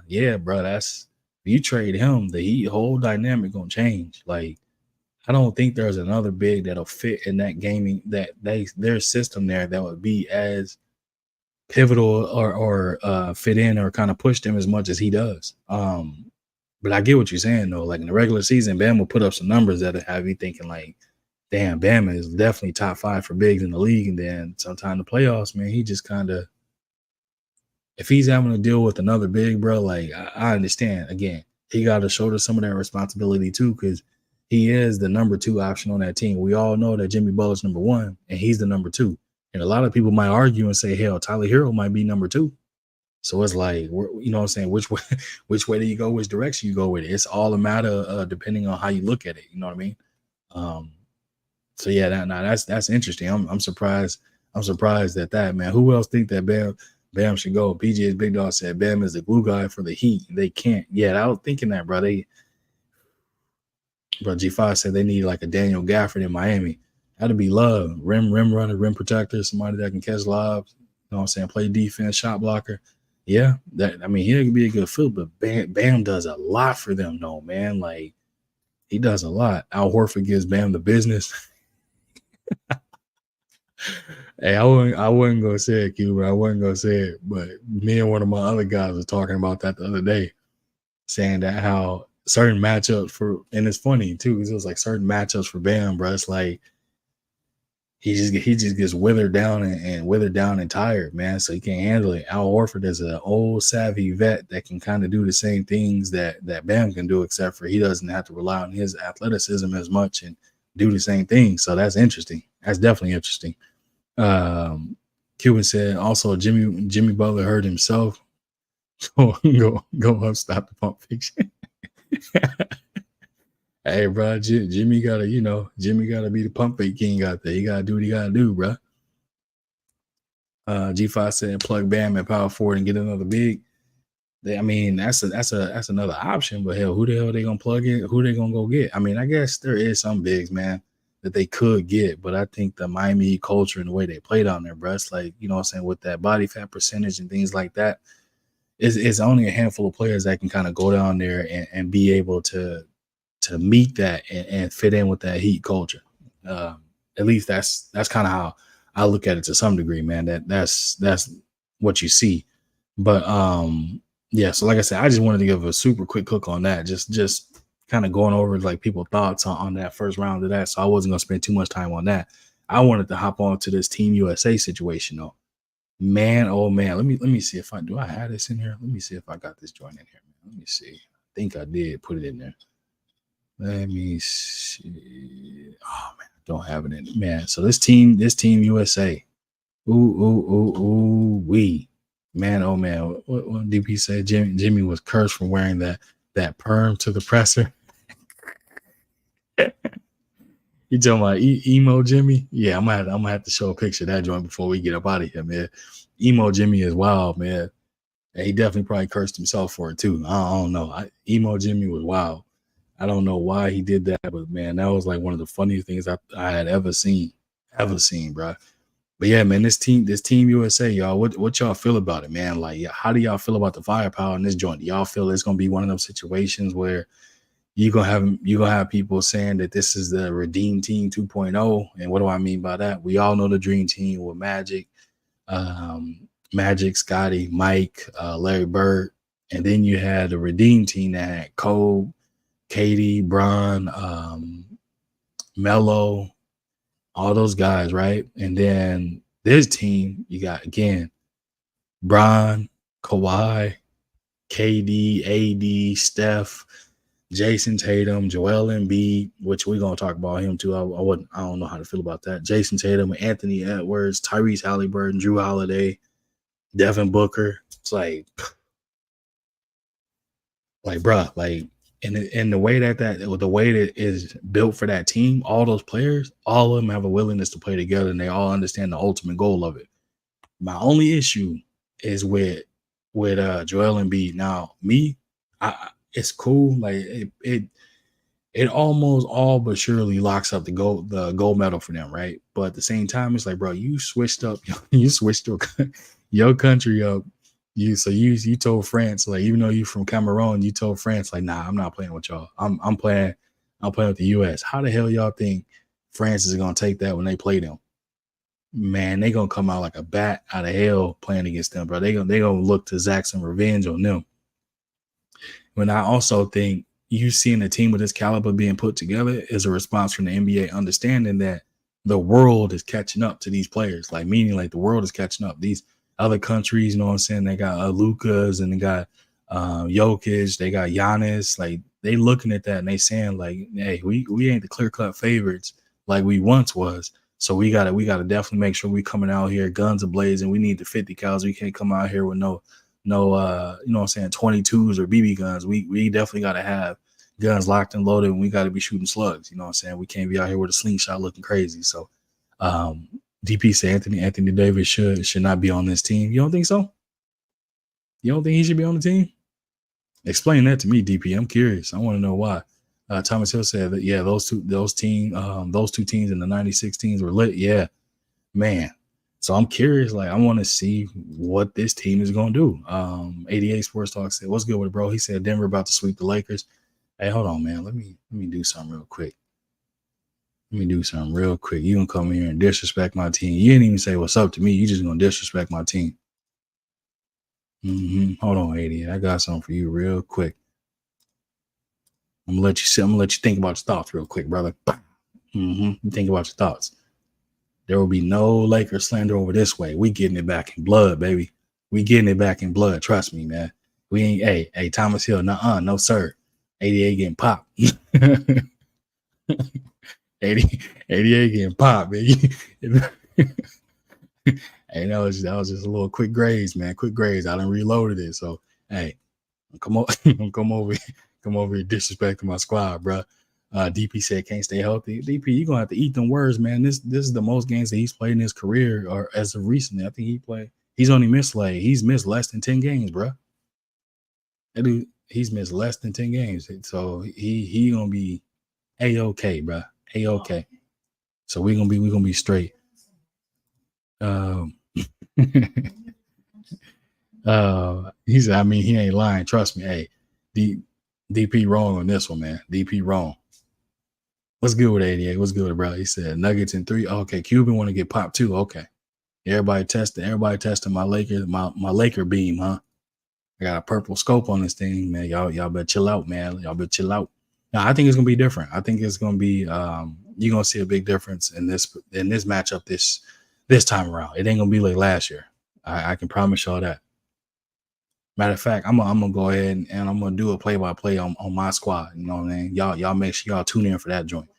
yeah, bro. If you trade him, the Heat whole dynamic gonna change. Like, I don't think there's another big that'll fit in that gaming that their system there that would be as pivotal or fit in or kind of push them as much as he does. But I get what you're saying though. Like in the regular season, Bam will put up some numbers that'll have you thinking like, damn, Bam is definitely top 5 for bigs in the league. And then sometime the playoffs, man, he just kind of, if he's having to deal with another big, bro, like I understand. Again, he got to shoulder some of that responsibility too, because he is the number 2 option on that team. We all know that Jimmy Butler's number 1, and he's the number 2. And a lot of people might argue and say, hell, Tyler Hero might be number 2. So it's like, you know what I'm saying? Which way, which way do you go? Which direction you go with it? It's all a matter depending on how you look at it. You know what I mean? Um, so yeah, that's interesting. I'm surprised. I'm surprised at that, man. Who else think that Bam should go? PG's Big Dog said Bam is the glue guy for the Heat. They can't. Yeah, I was thinking that, bro. Bro, G5 said they need like a Daniel Gafford in Miami. That'd be love. Rim runner, rim protector, somebody that can catch lobs. You know what I'm saying? Play defense, shot blocker. Yeah, he could be a good fit, but Bam does a lot for them, though, man. Like he does a lot. Al Horford gives Bam the business. Hey, I wasn't gonna say it, Cuba. I wasn't gonna say it, but me and one of my other guys was talking about that the other day, saying that how certain matchups and it's funny too, because it was like certain matchups for Bam, bro. It's like he just gets withered down and tired, man. So he can't handle it. Al Horford is an old savvy vet that can kind of do the same things that Bam can do, except for he doesn't have to rely on his athleticism as much and do the same thing. So that's interesting. That's definitely interesting. Cuban said also Jimmy Butler hurt himself. Go up, stop the pump fiction. Hey, bro, Jimmy gotta be the pump fake king out there. He gotta do what he gotta do, bro. G5 said plug Bam at power forward and get another big. That's another option, but hell, who the hell are they gonna plug in? Who they gonna go get? I mean, I guess there is some bigs, man, that they could get, but I think the Miami culture and the way they play down there, bro, it's like, you know what I'm saying, with that body fat percentage and things like that, it's only a handful of players that can kind of go down there and be able to meet that and fit in with that Heat culture. At least that's kind of how I look at it to some degree, man. That's what you see. But yeah, so like I said, I just wanted to give a super quick hook on that. Just kind of going over like people's thoughts on that first round of that. So I wasn't gonna spend too much time on that. I wanted to hop on to this Team USA situation though. Man, oh man, let me see if I have this in here. Let me see if I got this joint in here. Let me see. I think I did put it in there. Let me see. Oh man, I don't have it in it. Man, so this team USA. Wee. Man, oh man. What DP said? Jimmy was cursed from wearing that perm to the presser. You talking about emo Jimmy? Yeah, I'm gonna have to show a picture of that joint before we get up out of here, man. Emo Jimmy is wild, man. And he definitely probably cursed himself for it too. I don't know. Emo Jimmy was wild. I don't know why he did that, but man, that was like one of the funniest things I had ever seen, bro. But yeah, man, this team USA, y'all, what y'all feel about it, man? Like, how do y'all feel about the firepower in this joint? Do y'all feel it's gonna be one of those situations where you're gonna have people saying that this is the Redeem Team 2.0? And what do I mean by that? We all know the Dream Team with Magic, Scotty, Mike, Larry Bird, and then you had the Redeem Team that had Kobe, Katie, Bron, Melo, all those guys, right? And then this team, you got again Bron, Kawhi, KD, AD, Steph, Jason Tatum, Joel Embiid, which we're gonna talk about him too. I don't know how to feel about that. Jason Tatum, Anthony Edwards, Tyrese Halliburton, Drew Holiday, Devin Booker. It's like bruh, like. And the way the way that is built for that team, all those players, all of them have a willingness to play together, and they all understand the ultimate goal of it. My only issue is with Joel Embiid. Now, it's cool. Like it almost all but surely locks up the gold medal for them, right? But at the same time, it's like, bro, you switched your country up. You told France, like, even though you from Cameroon, you told France, like, nah, I'm not playing with y'all. I'm playing I'm playing with the US. How the hell y'all think France is gonna take that when they play them? Man, they gonna come out like a bat out of hell playing against them, bro. They gonna look to Zaxxon revenge on them. When I also think you seeing a team with this caliber being put together is a response from the NBA understanding that the world is catching up to these players. Like meaning like the world is catching up. These other countries, you know what I'm saying? They got Lukas and they got Jokic, they got Giannis. Like they looking at that and they saying like, hey, we ain't the clear cut favorites like we once was. So we gotta definitely make sure we coming out here guns ablazing. We need the 50 cals. We can't come out here with no you know what I'm saying, 22s or BB guns. We definitely got to have guns locked and loaded, and we got to be shooting slugs. You know what I'm saying? We can't be out here with a slingshot looking crazy. So DP said Anthony Davis should not be on this team. You don't think so? You don't think he should be on the team? Explain that to me, DP. I'm curious. I want to know why. Thomas Hill said that those two teams in the 96 teams were lit. Yeah, man. So I'm curious, like I want to see what this team is gonna do. 88 Sports Talk said, "What's good with it, bro?" He said Denver about to sweep the Lakers. Hey, hold on, man. Let me do something real quick. You gonna come here and disrespect my team? You didn't even say what's up to me. You just gonna disrespect my team? Hold on, 88. I got something for you real quick. I'm gonna let you sit. I'm gonna let you think about your thoughts real quick, brother. Think about your thoughts. There will be no Lakers slander over this way. We getting it back in blood, baby. We getting it back in blood. Trust me, man. We ain't, hey, Thomas Hill, no, sir. 88 getting popped. 88 getting popped, baby. Hey, that was just a little quick graze, man. Quick graze. I done reloaded it. So, hey, come over here disrespecting my squad, bro. DP said can't stay healthy. DP, you're gonna have to eat them words, man. This is the most games that he's played in his career, or as of recently. I think he's only missed he's missed less than 10 games, bro. That dude, he's missed less than 10 games. So he gonna be A-okay, bro. A-okay. So we're gonna be straight. He said, I mean, he ain't lying. Trust me. Hey, DP wrong on this one, man. DP wrong. What's good with 88? What's good, bro? He said Nuggets in 3. Okay, Cuban want to get popped too. Okay. Everybody testing my Lakers, my Laker beam, huh? I got a purple scope on this thing, man. Y'all better chill out, man. Y'all better chill out. Now, I think it's gonna be different. I think it's gonna be you're gonna see a big difference in this matchup this time around. It ain't gonna be like last year. I can promise y'all that. Matter of fact, I'm gonna go ahead and I'm gonna do a play-by-play on my squad. You know what I mean? Y'all make sure y'all tune in for that joint.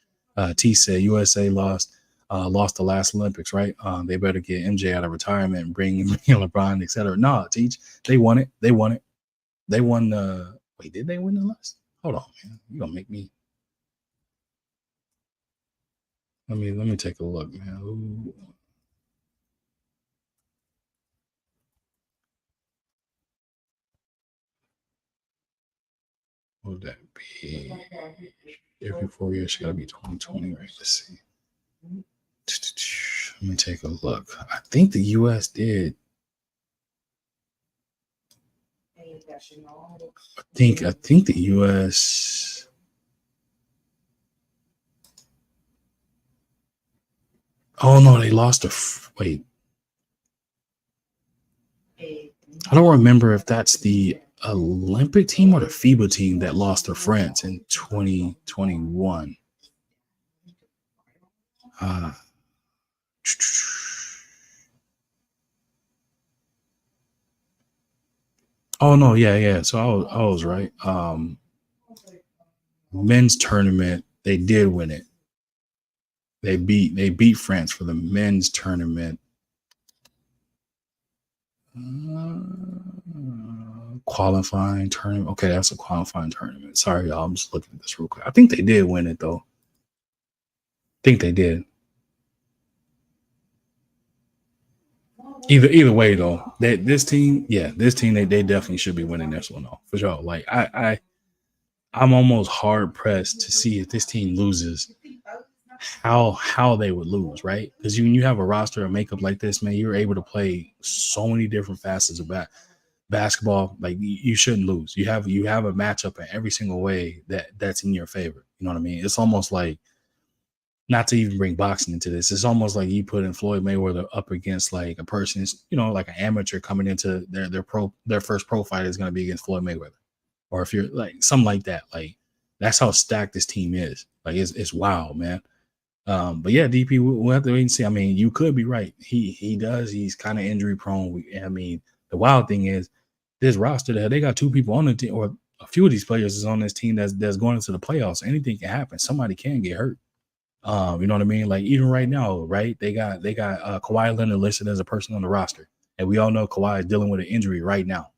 T said USA lost the last Olympics, right? They better get MJ out of retirement and bring LeBron, etc. No, Teach, they won it. They won. Wait, did they win the last? Hold on, man. You gonna make me? Let me take a look, man. Ooh. What would that be? Every 4 years, gotta be 2020, right? Let's see. Let me take a look. I think the US did. I think the US. Oh no, they lost wait. I don't remember if that's the Olympic team or the FIBA team that lost to France in 2021. Oh no, yeah. So I was right. Men's tournament, they did win it. They beat France for the men's tournament. Qualifying tournament. Okay, that's a qualifying tournament. Sorry, y'all. I'm just looking at this real quick. I think they did win it though. I think they did. Either way though, this team, they definitely should be winning this one though, for sure. Like I'm almost hard pressed to see if this team loses, how they would lose, right? Because when you have a roster of makeup like this, man, you're able to play so many different facets of basketball, like you shouldn't lose. You have a matchup in every single way that's in your favor. You know what I mean? It's almost like, not to even bring boxing into this, it's almost like you put in Floyd Mayweather up against like a person, like an amateur coming into their first pro fight is going to be against Floyd Mayweather, or if you're like something like that. Like that's how stacked this team is. Like it's wild, man. But yeah, DP, we'll have to wait and see. I mean, you could be right. He's kind of injury prone. I mean, the wild thing is this roster that they got 2 people on the team, or a few of these players is on this team that's going into the playoffs. Anything can happen. Somebody can get hurt. You know what I mean? Like even right now, right? They got Kawhi Leonard listed as a person on the roster, and we all know Kawhi is dealing with an injury right now,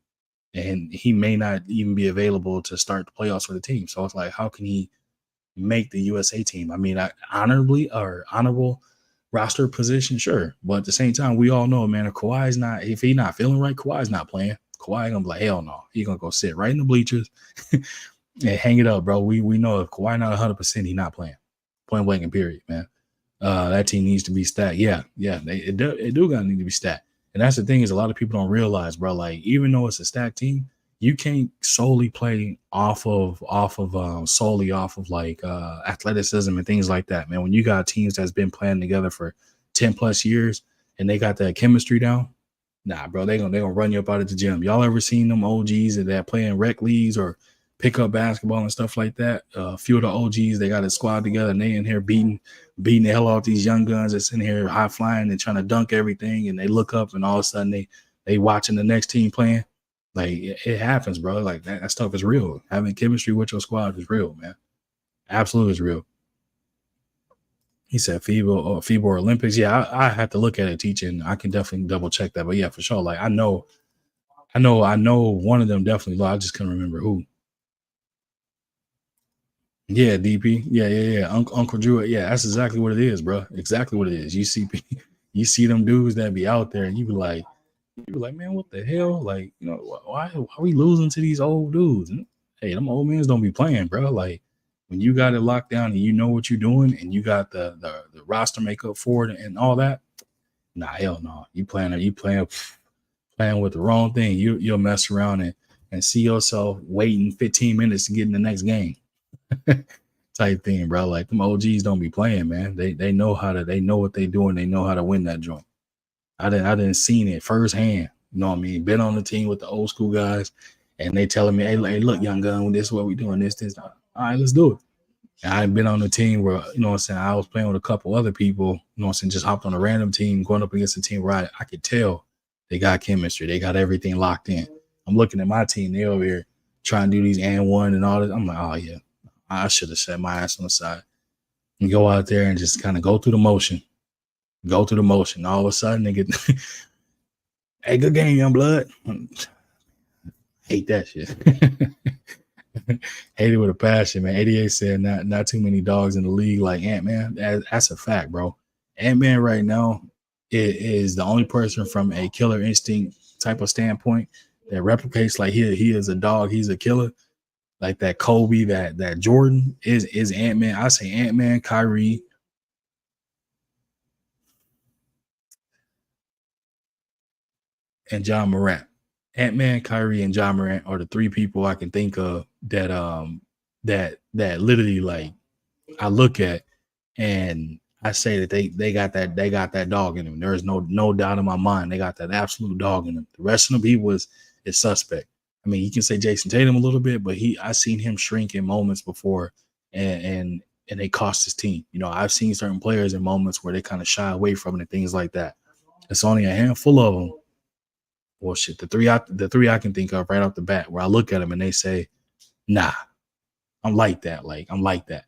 and he may not even be available to start the playoffs for the team. So it's like, how can he make the USA team? I mean, honorable roster position, sure, but at the same time, we all know, man, if he's not feeling right, Kawhi's not playing. Kawhi gonna be like, hell no, he's gonna go sit right in the bleachers and hang it up, bro. We know if Kawhi not 100%, he's not playing. Point blank and period, man. That team needs to be stacked. Yeah. It do gotta need to be stacked. And that's the thing, is a lot of people don't realize, bro. Like even though it's a stacked team, you can't solely play off of like athleticism and things like that, man. When you got teams that's been playing together for 10 plus years and they got that chemistry down, nah, bro, they gonna run you up out of the gym. Y'all ever seen them OGs that play in rec leagues or pick up basketball and stuff like that? A few of the OGs, they got a squad together and they in here beating the hell off these young guns that's in here high flying and trying to dunk everything, and they look up and all of a sudden they watching the next team playing. Like it happens, bro. Like that stuff is real. Having chemistry with your squad is real, man. Absolutely is real. He said FIBA or Olympics. Yeah, I have to look at it, teaching. I can definitely double check that. But yeah, for sure. Like I know one of them definitely. I just couldn't remember who. Yeah, DP. Yeah. Uncle Drew. Yeah, that's exactly what it is, bro. Exactly what it is. You see them dudes that be out there, and you be like, man, what the hell? Like, why are we losing to these old dudes? And, hey, them old men don't be playing, bro. Like when you got it locked down and you know what you're doing, and you got the roster makeup for it and all that. Nah, hell no. You playing with the wrong thing. You'll mess around and see yourself waiting 15 minutes to get in the next game. Type thing, bro. Like them OGs don't be playing, man. They know what they doing. They know how to win that joint. I didn't seen it firsthand. You know what I mean? Been on the team with the old school guys, and they telling me, hey, look, young gun, this is what we doing. This. All right, let's do it. And I've been on the team where, what I'm saying, I was playing with a couple other people, what I'm saying, just hopped on a random team, going up against a team where I could tell they got chemistry. They got everything locked in. I'm looking at my team. They over here trying to do these and one and all this. I'm like, oh, yeah. I should have set my ass on the side and go out there and just kind of go through the motion. All of a sudden, they get, hey, good game, young blood. Hate that shit. Hate it with a passion, man. 88 said not too many dogs in the league like Ant-Man. That's a fact, bro. Ant-Man right now is the only person from a killer instinct type of standpoint that replicates like he is a dog. He's a killer. Like that Kobe, that Jordan is Ant-Man. I say Ant-Man, Kyrie, and John Morant. Ant-Man, Kyrie, and John Morant are the 3 people I can think of that literally, like, I look at and I say that they got that dog in them. There is no doubt in my mind they got that absolute dog in them. The rest of them people is suspect. I mean, you can say Jason Tatum a little bit, but I seen him shrink in moments before, and they cost his team. I've seen certain players in moments where they kind of shy away from it and things like that. It's only a handful of them. Well, shit, the three I can think of right off the bat where I look at them and they say, nah, I'm like that. Like, I'm like that.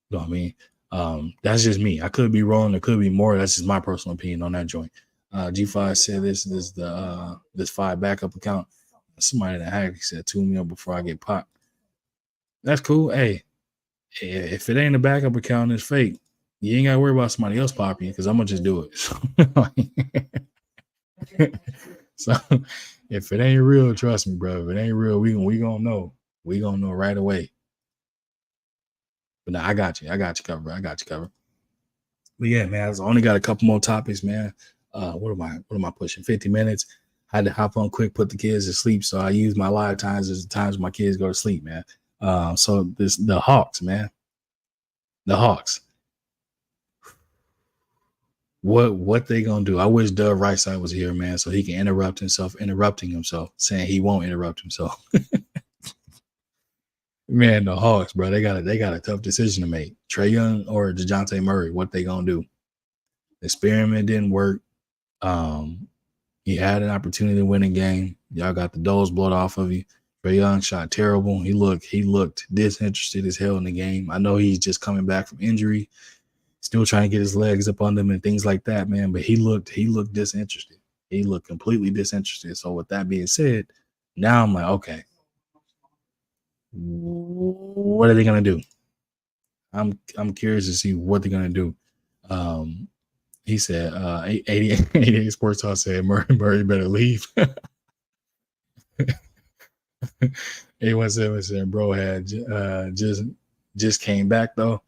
You know what I mean? That's just me. I could be wrong. There could be more. That's just my personal opinion on that joint. G5 said this is this 5 backup account. Somebody that hacked said 2 mil before I get popped. That's cool. Hey, if it ain't a backup account, it's fake. You ain't got to worry about somebody else popping because I'm going to just do it. So if it ain't real, trust me, bro. If it ain't real, we gonna know. We gonna know right away. But nah, I got you covered. But yeah, man, I only got a couple more topics, man. What am I pushing? 50 minutes. had to hop on quick, put the kids to sleep. So I use my live times as the times my kids go to sleep, man. So the Hawks, man. The Hawks. What they gonna do? I wish Doug Rightside was here, man, so he can interrupting himself, saying he won't interrupt himself. Man, the Hawks, bro, they got a tough decision to make. Trae Young or DeJounte Murray, what they gonna do? The experiment didn't work. He had an opportunity to win a game. Y'all got the doors blown off of you. Trae Young shot terrible. He looked disinterested as hell in the game. I know he's just coming back from injury, still trying to get his legs up on them and things like that, man. But he looked disinterested. He looked completely disinterested. So with that being said, now I'm like, okay, what are they gonna do? I'm curious to see what they're gonna do. He said, 88 Sports Talk said Murray better leave. 817 said bro had just came back though.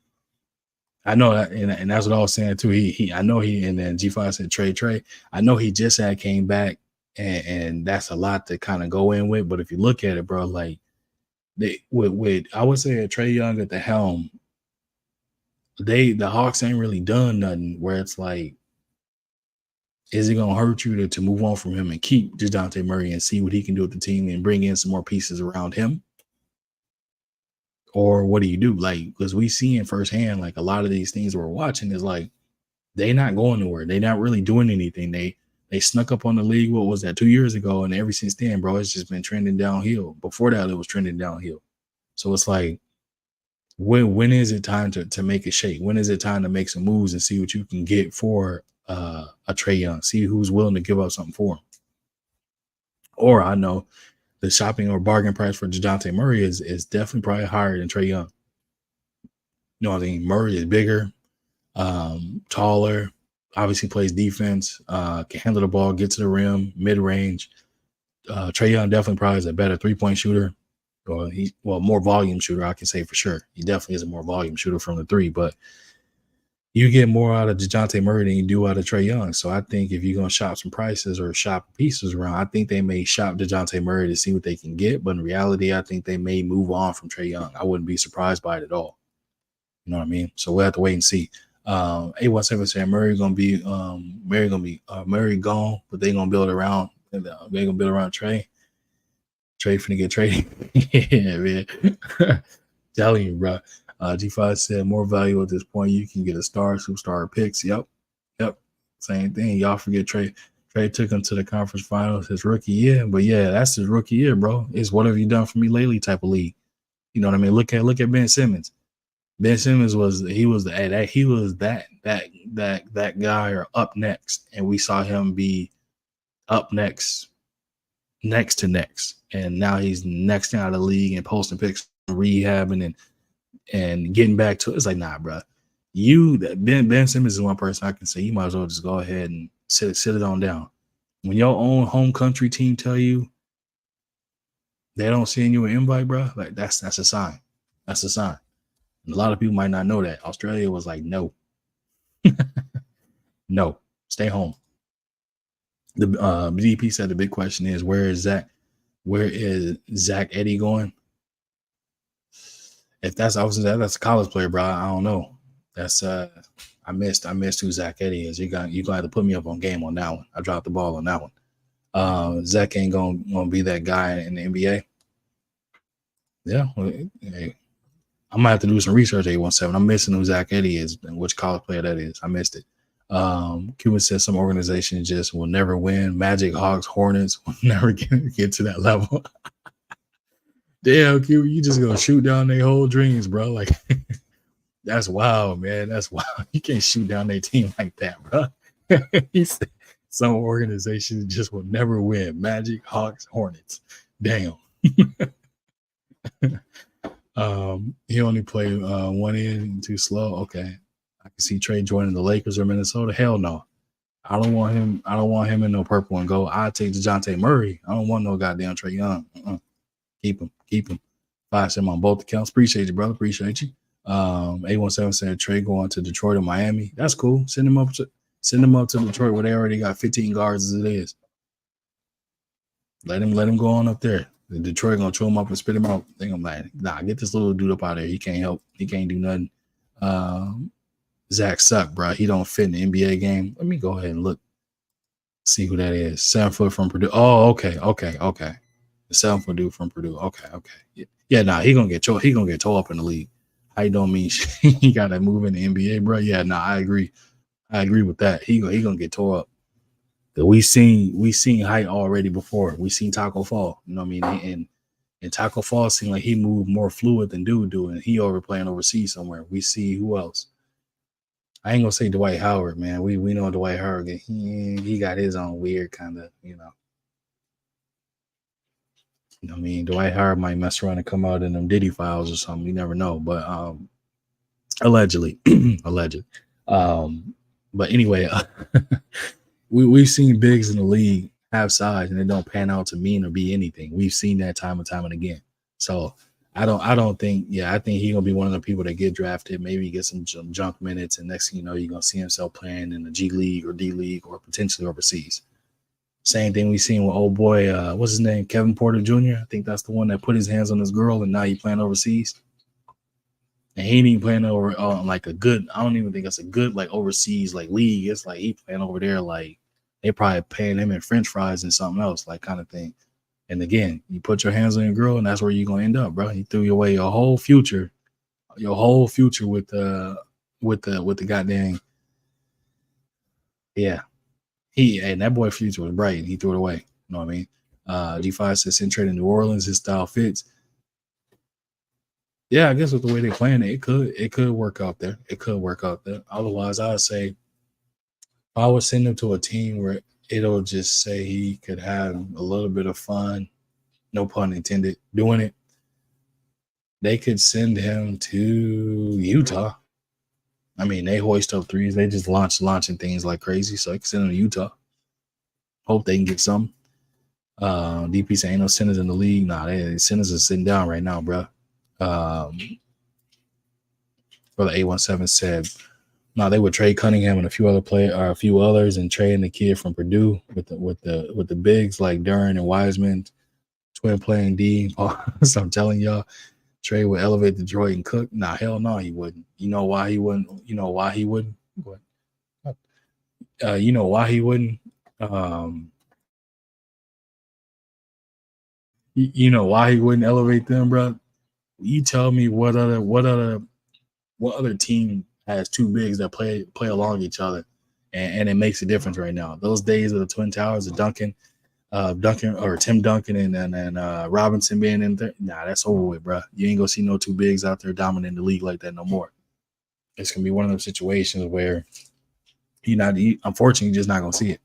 I know that, and that's what I was saying too. I know and then G5 said Trae. I know he just had came back, and that's a lot to kind of go in with. But if you look at it, bro, like with I would say Trae Young at the helm, the Hawks ain't really done nothing where it's like, is it gonna hurt you to move on from him and keep DeJounte Murray and see what he can do with the team and bring in some more pieces around him? Or what do you do? Like, because we see in firsthand, like a lot of these things we're watching is like they not going nowhere. They not really doing anything. They snuck up on the league. What was that, 2 years ago? And ever since then, bro, it's just been trending downhill. Before that, it was trending downhill. So it's like, when is it time to make a shake? When is it time to make some moves and see what you can get for a Trae Young? See who's willing to give up something for him. Or I know the shopping or bargain price for DeJounte Murray is definitely probably higher than Trae Young. You know what I mean? Murray is bigger, taller, obviously plays defense, can handle the ball, get to the rim, mid-range. Trae Young definitely probably is a better three-point shooter. Or more volume shooter, I can say for sure. He definitely is a more volume shooter from the three, but you get more out of DeJounte Murray than you do out of Trae Young. So I think if you're going to shop some prices or shop pieces around, I think they may shop DeJounte Murray to see what they can get. But in reality, I think they may move on from Trae Young. I wouldn't be surprised by it at all. You know what I mean? So we'll have to wait and see. 817 saying Murray gonna be Murray gone, but they're gonna build around Trae. Trae finna get traded. Yeah, man. Telling you, bro. G5 said more value at this point. You can get a star, superstar picks. Yep. Same thing. Y'all forget Trae. Trae took him to the conference finals his rookie year. But yeah, that's his rookie year, bro. It's what have you done for me lately type of league. You know what I mean? Look at Ben Simmons. Ben Simmons was that guy or up next, and we saw him be up next to next, and now he's next out of the league and posting pics, rehabbing and getting back to it. It's like, nah, bro. Ben Simmons is one person I can say you might as well just go ahead and sit it on down. When your own home country team tell you they don't send you an invite, bro, like that's a sign. That's a sign. And a lot of people might not know that. Australia was like, no. No, stay home. The BDP said the big question is, where is Zach Edey going? If that's that's a college player, bro. I don't know. That's I missed who Zach Edey is. You gonna have to put me up on game on that one. I dropped the ball on that one. Zach ain't gonna be that guy in the NBA. Yeah, hey, I might have to do some research. 817. I'm missing who Zach Edey is and which college player that is. I missed it. Cuban says some organizations just will never win. Magic, Hawks, Hornets will never get to that level. Damn, Cuban, you just gonna shoot down their whole dreams, bro. Like that's wild, man. That's wild. You can't shoot down their team like that, bro. He said some organizations just will never win. Magic, Hawks, Hornets. Damn. He only played one in, too slow. Okay. I can see Trae joining the Lakers or Minnesota. Hell no. I don't want him in no purple and gold. I'll take DeJounte Murray. I don't want no goddamn Trae Young. Keep him. 5-7 on both accounts. Appreciate you, brother. Appreciate you. 817 said Trae going to Detroit or Miami. That's cool. Send him up to Detroit where they already got 15 guards as it is. Let him go on up there. The Detroit gonna chew him up and spit him out. They gonna be like, nah, get this little dude up out of there. He can't help. He can't do nothing. Zach suck, bro. He don't fit in the NBA game. Let me go ahead and look. See who that is. 7 foot from Purdue. Oh, okay. The 7 foot dude from Purdue. Okay. Yeah, nah, he gonna get tore up in the league. I don't mean he gotta move in the NBA, bro. Yeah, nah, I agree with that. He gonna get tore up. We seen height already before. We seen Taco Fall. You know what I mean? And Taco Fall seemed like he moved more fluid than dude do, and he playing overseas somewhere. We see who else. I ain't gonna say Dwight Howard, man. We know Dwight Howard. He got his own weird kind of, you know. You know what I mean? Dwight Howard might mess around and come out in them Diddy files or something. You never know. But allegedly. But anyway, we've seen bigs in the league have size and they don't pan out to mean or be anything. We've seen that time and time and again. So I think he's gonna be one of the people that get drafted, maybe get some junk minutes, and next thing you know, you're gonna see himself playing in the G League or D League or potentially overseas. Same thing we seen with old boy, what's his name, Kevin Porter Jr. I think that's the one that put his hands on his girl and now he's playing overseas. And he ain't even playing over like a good, I don't even think that's a good like overseas like league. It's like he playing over there like they probably paying him in French fries and something else, like kind of thing. And again, you put your hands on your girl, and that's where you're gonna end up, bro. You threw away your whole future with the goddamn, yeah. And that boy future was bright, and he threw it away. You know what I mean? G5 says centered in New Orleans, his style fits. Yeah, I guess with the way they're playing it could work out there. It could work out there. Otherwise, I would say if I would send him to a team where it'll just say he could have a little bit of fun, no pun intended, doing it. They could send him to Utah. I mean, they hoist up threes. They just launching things like crazy. So I could send him to Utah. Hope they can get some. DP saying ain't no centers in the league. Nah, centers are sitting down right now, bro. Brother A17 said, no, they would trade Cunningham and a few others, and trade the kid from Purdue with the bigs like Duran and Wiseman, twin playing D. So I'm telling y'all, Trae would elevate Detroit and Cook. Nah, hell no, he wouldn't. You know why he wouldn't? You know why he wouldn't? You know why he wouldn't? You know why he wouldn't elevate them, bro? You tell me what other team has two bigs that play along each other, and it makes a difference right now. Those days of the Twin Towers of Duncan or Tim Duncan and Robinson being in there, nah, that's over with, bro. You ain't gonna see no two bigs out there dominating the league like that no more. It's gonna be one of those situations where unfortunately, you're just not gonna see it.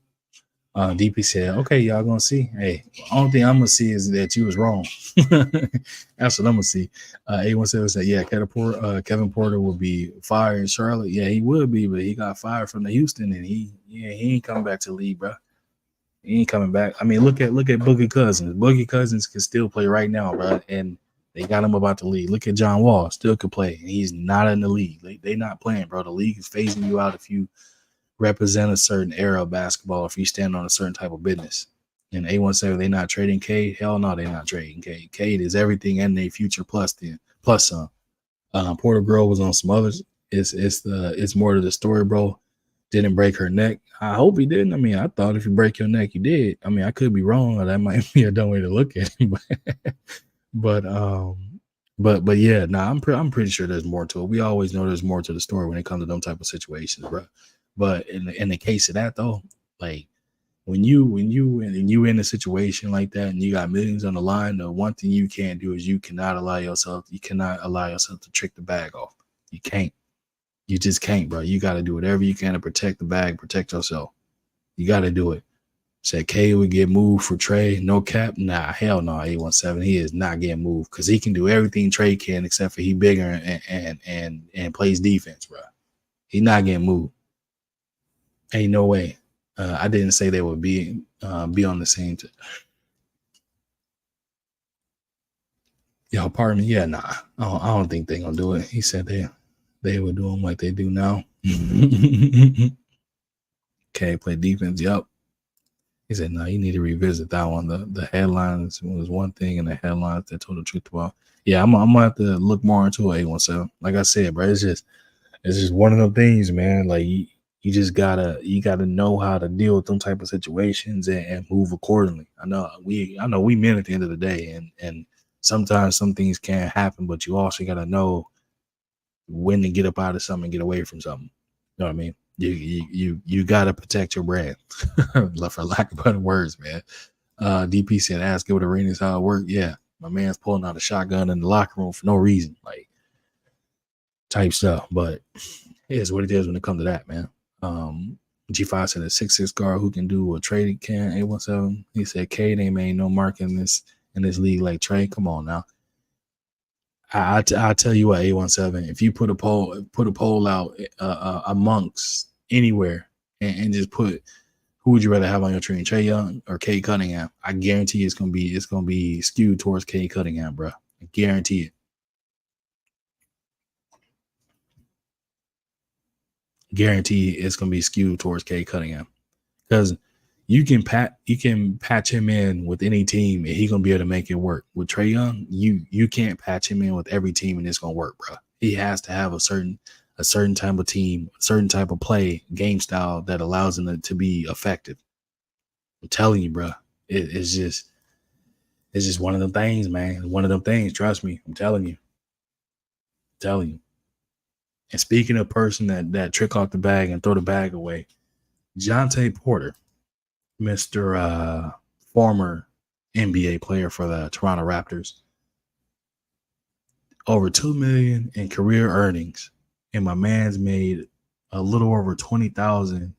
DP said, okay, y'all gonna see. Hey, only thing I'm gonna see is that you was wrong. That's what I'm gonna see. A17 said, yeah, Kevin Porter will be fired in Charlotte. Yeah, he would be, but he got fired from the Houston, and he ain't coming back to the league, bro. He ain't coming back. I mean, look at Boogie Cousins. Boogie Cousins can still play right now, bro, and they got him about the league. Look at John Wall, still could play, and he's not in the league. They not playing, bro. The league is phasing you out if you represent a certain era of basketball, if you stand on a certain type of business. And A17, they not trading Cade? Hell no, they not trading Cade. Cade is everything and their future plus some. Porter Girl was on some others. It's more to the story, bro. Didn't break her neck. I hope he didn't. I mean, I thought if you break your neck, you did. I mean, I could be wrong, or that might be a dumb way to look at it. But yeah, nah, I'm pretty sure there's more to it. We always know there's more to the story when it comes to them type of situations, bro. But in the case of that though, like when you in a situation like that and you got millions on the line, the one thing you can't do is you cannot allow yourself to trick the bag off. You can't. You just can't, bro. You got to do whatever you can to protect the bag, protect yourself. You got to do it. Said K would get moved for Trae. No cap. Nah, hell no. A17. He is not getting moved because he can do everything Trae can except for he bigger and plays defense, bro. He not getting moved. Ain't no way. I didn't say they would be on the same. Yo, pardon me. Yeah, nah. I don't think they're gonna do it. He said they would do them like they do now. Okay, play defense. Yep. He said, "No, you need to revisit that one. The headlines was one thing, and the headlines that told the truth about." Yeah, I'm gonna have to look more into 817. Like I said, bro, it's just one of those things, man. Like you just gotta know how to deal with them type of situations and move accordingly. I know we men at the end of the day, and sometimes some things can't happen, but you also gotta know when to get up out of something and get away from something. You know what I mean? You gotta protect your brand, for lack of better words, man. DP said, "Ask Gilbert Arenas how it worked." Yeah, my man's pulling out a shotgun in the locker room for no reason, like type stuff. But it is what it is when it comes to that, man. G5 said a 6'6" guard who can do what Trae can. 817. He said, "K ain't made no mark in this league like Trae. Come on now." I tell you what, 817. If you put a poll out amongst anywhere and just put who would you rather have on your team, Trae Young or Cade Cunningham? I guarantee it's gonna be skewed towards Cade Cunningham, bro. I guarantee it. Guarantee it's gonna be skewed towards Cade Cunningham because you can patch him in with any team and he's gonna be able to make it work. With Trae Young, you can't patch him in with every team and it's gonna work, bro. He has to have a certain type of team, a certain type of play, game style that allows him to be effective. I'm telling you, bro. It's just one of them things, man. One of them things. Trust me. I'm telling you. And speaking of person that trick off the bag and throw the bag away, Jontay Porter, Mr. Former NBA player for the Toronto Raptors, over $2 million in career earnings, and my man's made a little over 20,000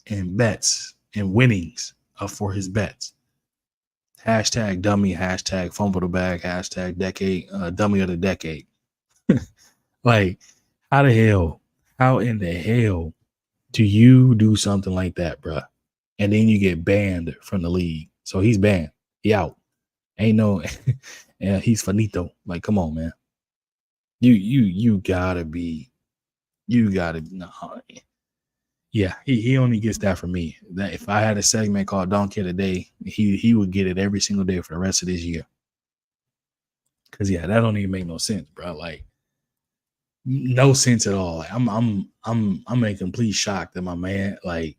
in bets and winnings for his bets. Hashtag dummy, hashtag fumble the bag, hashtag decade, dummy of the decade. Like, how in the hell do you do something like that, bruh? And then you get banned from the league. So he's banned. He out. Ain't no, yeah, he's finito. Like, come on, man. You gotta no. Yeah, he only gets that from me. That if I had a segment called Donkey of the Day, he would get it every single day for the rest of this year. Cause yeah, that don't even make no sense, bro. Like, no sense at all. Like, I'm in complete shock that my man, like,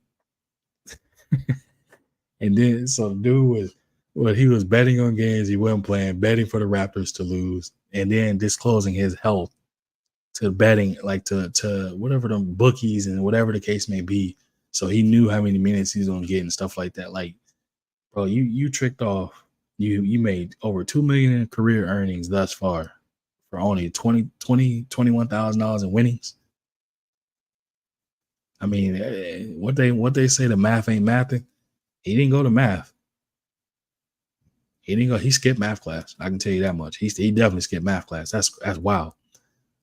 and then so dude was he was betting on games he wasn't playing, betting for the Raptors to lose, and then disclosing his health to betting, like to whatever the bookies and whatever the case may be. So he knew how many minutes he's gonna get and stuff like that. Like, bro, you tricked off. You made over $2 million in career earnings thus far for only $21,000 in winnings. I mean, what they say, the math ain't mathing. He didn't go to math. He didn't go. He skipped math class. I can tell you that much. He definitely skipped math class. That's wild.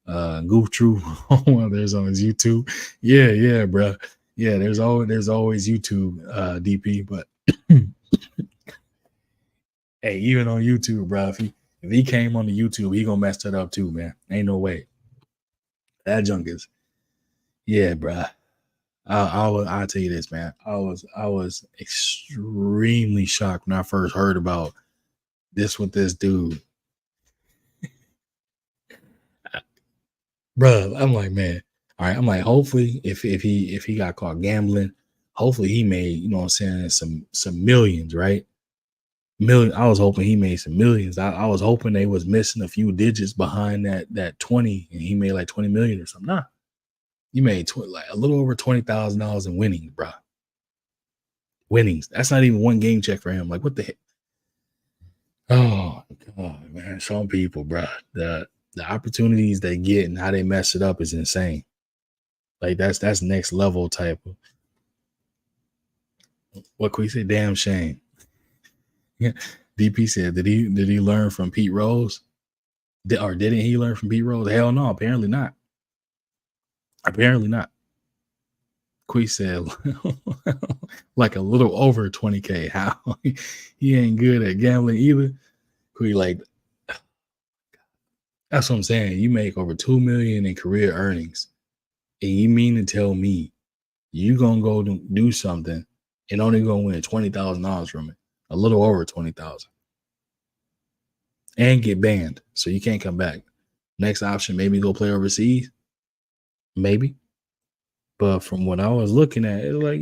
Goof True. There's on his YouTube. Yeah, bro. Yeah, there's always YouTube, DP. But hey, even on YouTube, bro, if he came on the YouTube, he gonna mess it up too, man. Ain't no way. That junk is, yeah, bro. I'll tell you this, man. I was extremely shocked when I first heard about this with this dude, bro. I'm like, man. All right, I'm like, hopefully, if he got caught gambling, hopefully he made, you know what I'm saying, some millions, right? Million. I was hoping he made some millions. I was hoping they was missing a few digits behind that 20, and he made like 20 million or something. Nah, you made like a little over $20,000 in winnings, bro. Winnings. That's not even one game check for him. Like, what the heck? Oh God, man. Some people, bro. The opportunities they get and how they mess it up is insane. Like, that's next level type of. What could we say? Damn shame. Yeah. DP said, did he learn from Pete Rose? Didn't he learn from Pete Rose? Hell no, apparently not. Apparently not. Quee said, like a little over 20K. How he ain't good at gambling either. Quee, like, that's what I'm saying. You make over $2 million in career earnings, and you mean to tell me you gonna go do something and only gonna win $20,000 from it, a little over 20,000, and get banned, so you can't come back. Next option, maybe go play overseas, maybe. But from what I was looking at, it like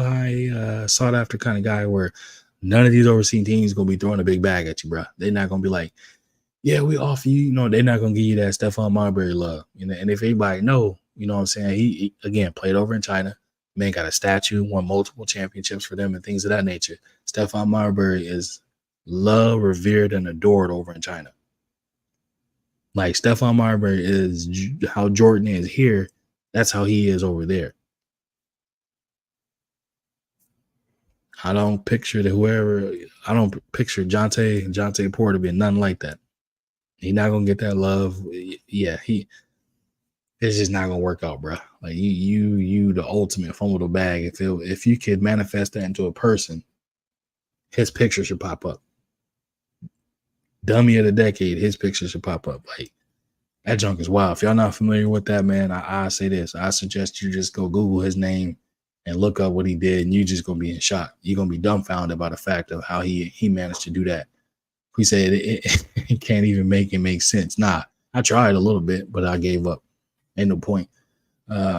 high sought after kind of guy where none of these overseas teams gonna be throwing a big bag at you, bro. They're not gonna be like, yeah, we offer you, they're not gonna give you that Stephon Marbury love. And if anybody know, what I'm saying, he again played over in China, man got a statue, won multiple championships for them and things of that nature. Stephon Marbury is loved, revered, and adored over in China. Like Stephon Marbury is how Jordan is here. That's how he is over there. I don't picture Jontay Porter being nothing like that. He's not gonna get that love. Yeah, it's just not gonna work out, bro. Like you the ultimate fumble the bag. If you could manifest that into a person, his picture should pop up. Dummy of the decade, his picture should pop up. Like that junk is wild. If y'all not familiar with that, man, I say this. I suggest you just go Google his name and look up what he did, and you just gonna be in shock. You're gonna be dumbfounded by the fact of how he managed to do that. We said it can't even make it make sense. Nah, I tried a little bit, but I gave up. Ain't no point.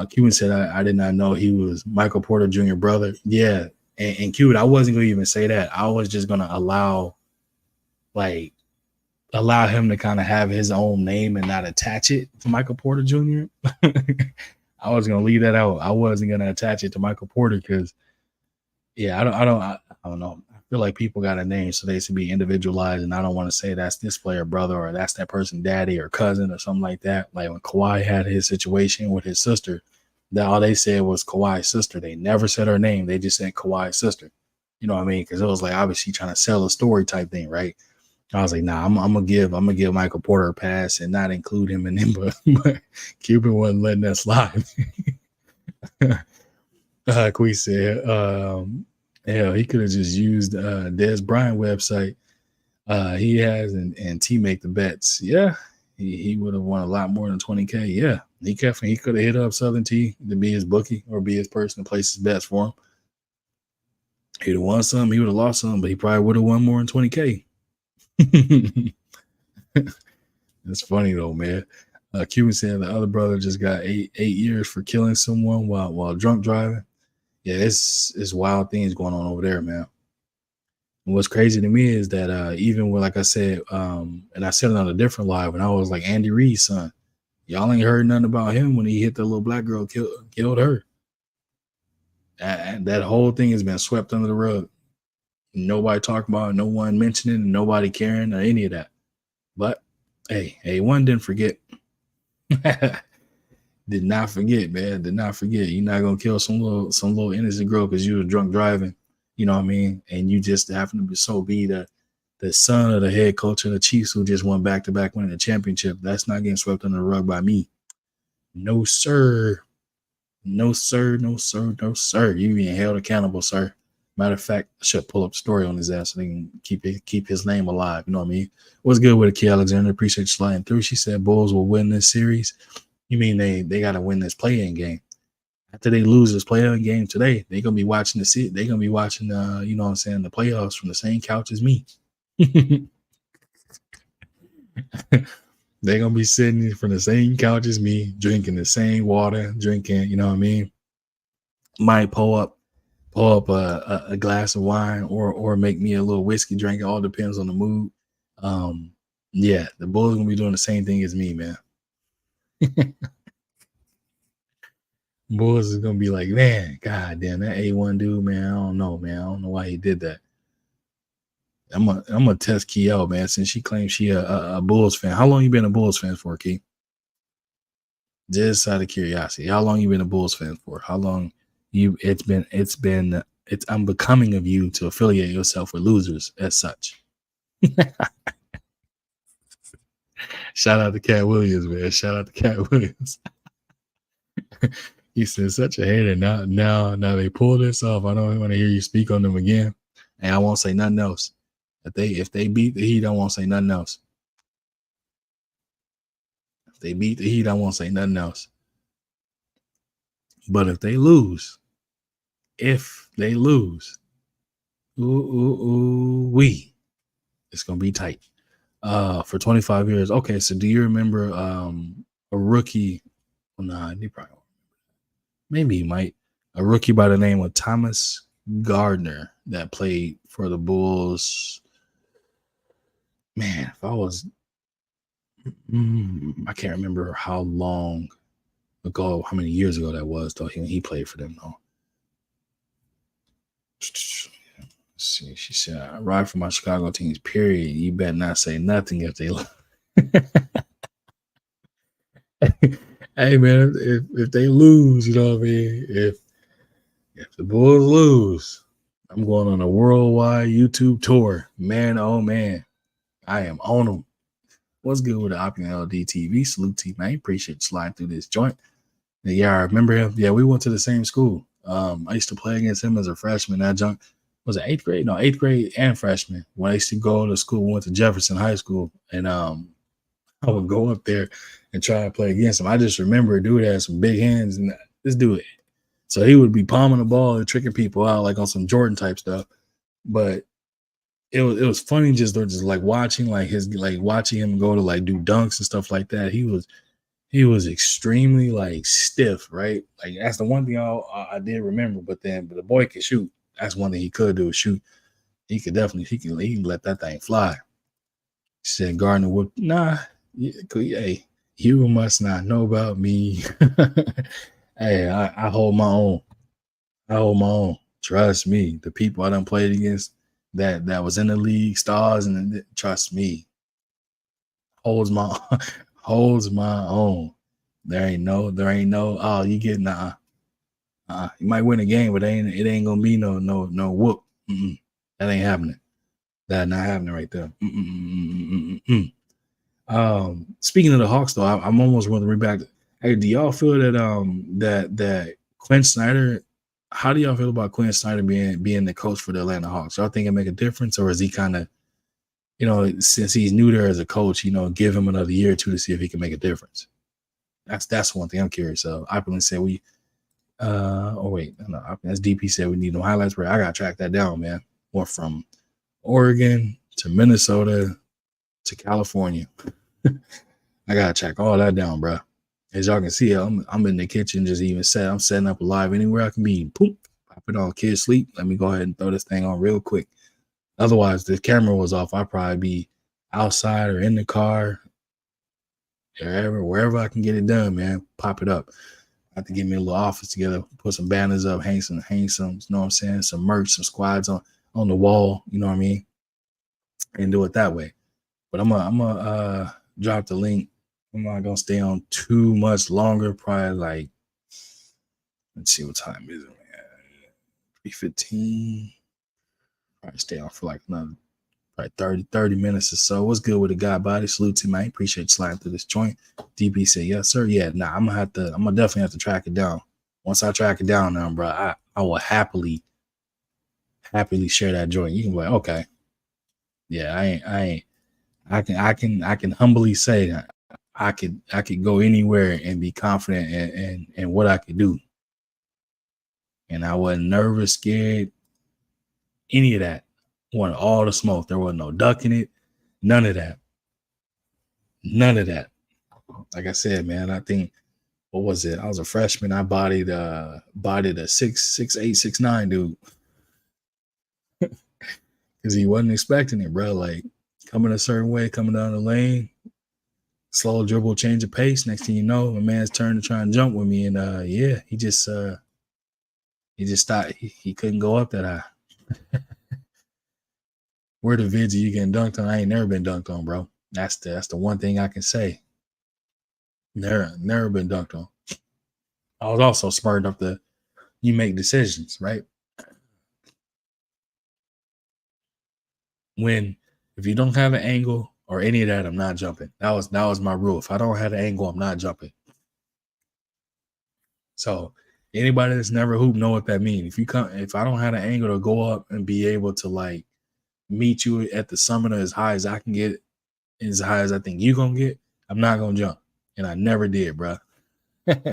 Cuban said I did not know he was Michael Porter Jr. brother. Yeah, and Cuban, I wasn't gonna even say that. I was just gonna allow him to kind of have his own name and not attach it to Michael Porter Jr. I was gonna leave that out. I wasn't gonna attach it to Michael Porter because, yeah, I don't know. I feel like people got a name, so they should be individualized, and I don't want to say that's this player brother or that's that person daddy or cousin or something like that. Like when Kawhi had his situation with his sister, that all they said was Kawhi's sister. They never said her name. They just said Kawhi's sister. You know what I mean? Because it was like obviously trying to sell a story type thing, right? I was like, nah, I'm gonna give Michael Porter a pass and not include him in them, but Cuban wasn't letting that slide. Quee said, hell, he could have just used Des Bryant website. He has and T make the bets. Yeah, he would have won a lot more than 20K. Yeah, he could have hit up Southern T to be his bookie or be his person to place his bets for him. He'd have won some, he would have lost some, but he probably would have won more than 20K. That's funny though, man. Cuban said the other brother just got eight years for killing someone while drunk driving. Yeah, it's wild things going on over there, man. And what's crazy to me is that even when, like I said, and I said it on a different live, when I was like Andy Reid's son, y'all ain't heard nothing about him when he hit the little black girl, killed her. That whole thing has been swept under the rug. Nobody talking about it, no one mentioning, nobody caring or any of that. But hey, one didn't forget. Did not forget, man. Did not forget. You're not gonna kill some little innocent girl because you were drunk driving. You know what I mean? And you just happen to be the son of the head coach of the Chiefs who just won back-to-back winning the championship. That's not getting swept under the rug by me. No, sir. No, sir. No, sir. No, sir. You being held accountable, sir. Matter of fact, I should pull up a story on his ass so they can keep his name alive. You know what I mean? What's good with it, Key Alexander? Appreciate you sliding through. She said Bulls will win this series. You mean they got to win this play-in game? After they lose this play-in game today, they're gonna be watching they're gonna be watching you know what I'm saying, the playoffs from the same couch as me. They're gonna be sitting from the same couch as me, drinking the same water, you know what I mean? Might pull up a glass of wine or make me a little whiskey drink. It all depends on the mood. Yeah, the Bulls gonna be doing the same thing as me, man. Bulls is gonna be like, man, god damn, that A1 dude, man. I don't know, man. I don't know why he did that. I'm gonna test Key out, man, since she claims she a Bulls fan. How long you been a Bulls fan for, Key? Just out of curiosity, how long you been a Bulls fan for? How long it's unbecoming of you to affiliate yourself with losers as such. Shout out to Cat Williams, man. Shout out to Cat Williams. He said, such a hater. Now they pull this off. I don't want to hear you speak on them again. And I won't say nothing else. If they beat the Heat, I won't say nothing else. If they beat the Heat, I won't say nothing else. But if they lose, if they lose, we it's gonna be tight. For 25 years. Okay, so do you remember a rookie? Well, nah, he probably won't. Maybe he might. A rookie by the name of Thomas Gardner that played for the Bulls. Man, if I was, I can't remember how long ago, how many years ago that was, though. He played for them, though. Let's see, she said, I ride for my Chicago teams, period. You better not say nothing if they hey man, if they lose, you know what I mean? If the Bulls lose, I'm going on a worldwide YouTube tour. Man, oh man, I am on them. What's good with the Opulent LD TV? Salute to you, man. Appreciate you sliding through this joint. Yeah, I remember him. Yeah, we went to the same school. I used to play against him as a freshman. Adjunct was it 8th grade? No, 8th grade and freshman. When I used to go to school, we went to Jefferson High School, and I would go up there and try to play against him. I just remember a dude had some big hands, and this dude, so he would be palming the ball and tricking people out like on some Jordan type stuff. But it was funny just like watching watching him go to like do dunks and stuff like that. He was extremely like stiff, right? Like that's the one thing I did remember. But the boy could shoot. That's one thing he could do is shoot. He can let that thing fly. He said Gardner would hey, you must not know about me. Hey, I hold my own. I hold my own. Trust me. The people I done played against that was in the league, stars, and trust me, holds my own. There ain't no. Oh, you get you might win a game, but it ain't gonna be no whoop. That ain't happening. That not happening right there. Speaking of the Hawks, though, I'm almost going to read back. Hey, do y'all feel that that Quinn Snyder? How do y'all feel about Quinn Snyder being the coach for the Atlanta Hawks? Y'all think it make a difference, or is he kind of, since he's new there as a coach, give him another year or two to see if he can make a difference? That's one thing I'm curious of. Opulent said we. As DP said, we need no highlights. But I gotta track that down, man. Or from Oregon to Minnesota to California. I gotta track all that down, bro. As y'all can see, I'm in the kitchen, I'm setting up live anywhere I can be. Poop, pop it on, kids sleep. Let me go ahead and throw this thing on real quick. Otherwise, the camera was off. I'd probably be outside or in the car, wherever I can get it done, man. Pop it up. I have to get me a little office together, put some banners up, hang some, you know what I'm saying? Some merch, some squads on the wall, you know what I mean? And do it that way. But I'm gonna drop the link. I'm not gonna stay on too much longer. Probably like, let's see what time is it, man. 3:15. Probably stay on for like another probably 30 minutes or so. What's good with the guy body? Salute to me. I appreciate you sliding through this joint. DB said, yes, sir. Yeah, I'm gonna definitely have to track it down. Once I track it down now, bro, I will happily share that joint. You can be like, okay. Yeah, I can humbly say that I could go anywhere and be confident in what I could do. And I wasn't nervous, scared, any of that. Wanted all the smoke. There wasn't no ducking it. None of that. Like I said, man, I think, what was it? I was a freshman. I bodied a 6'8", 6'9" dude. Because he wasn't expecting it, bro. Like, coming a certain way, coming down the lane, slow dribble, change of pace. Next thing you know, my man's turn to try and jump with me. And he just thought he couldn't go up that high. Where the vids are you getting dunked on? I ain't never been dunked on, bro. That's the one thing I can say. Never been dunked on. I was also smart enough to you make decisions, right? If you don't have an angle or any of that, I'm not jumping. That was my rule. If I don't have an angle, I'm not jumping. So anybody that's never hooped know what that means. If I don't have an angle to go up and be able to like meet you at the summit or as high as I can get, as high as I think you gonna get, I'm not gonna jump. And I never did, bro. That's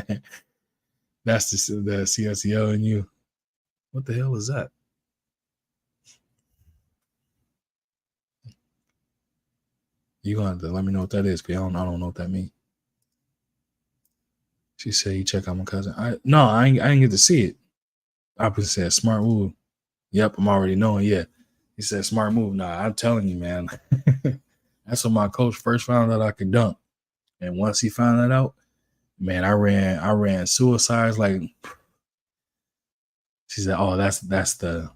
the CSEO in you. What the hell is that? You gonna have to let me know what that is, because I don't know what that means. She said you check out my cousin. I ain't get to see it. Opposite said smart move. Yep, I'm already knowing. Yeah. He said smart move. Nah, I'm telling you, man. That's when my coach first found out I could dunk. And once he found that out, man, I ran suicides like. She said, "Oh, that's the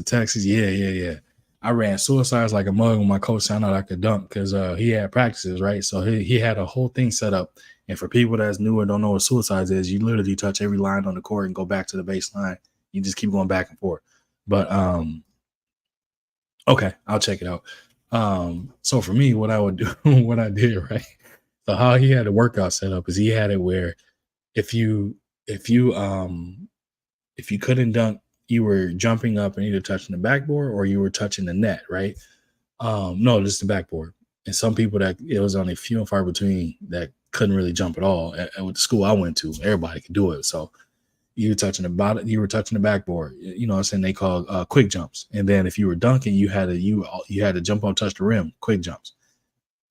Texas." Yeah. I ran suicides like a mug when my coach found out I could dunk, because he had practices, right? So he had a whole thing set up. And for people that's new and don't know what suicides is, you literally touch every line on the court and go back to the baseline. You just keep going back and forth. But okay, I'll check it out. So for me, what I would do, what I did, right? So how he had the workout set up is he had it where if you couldn't dunk, you were jumping up and either touching the backboard or you were touching the net, right? No, just the backboard. And some people that it was only few and far between that couldn't really jump at all. With the school I went to, everybody could do it. So you were touching the backboard. You know what I'm saying? They call quick jumps. And then if you were dunking, you had to jump on, touch the rim, quick jumps.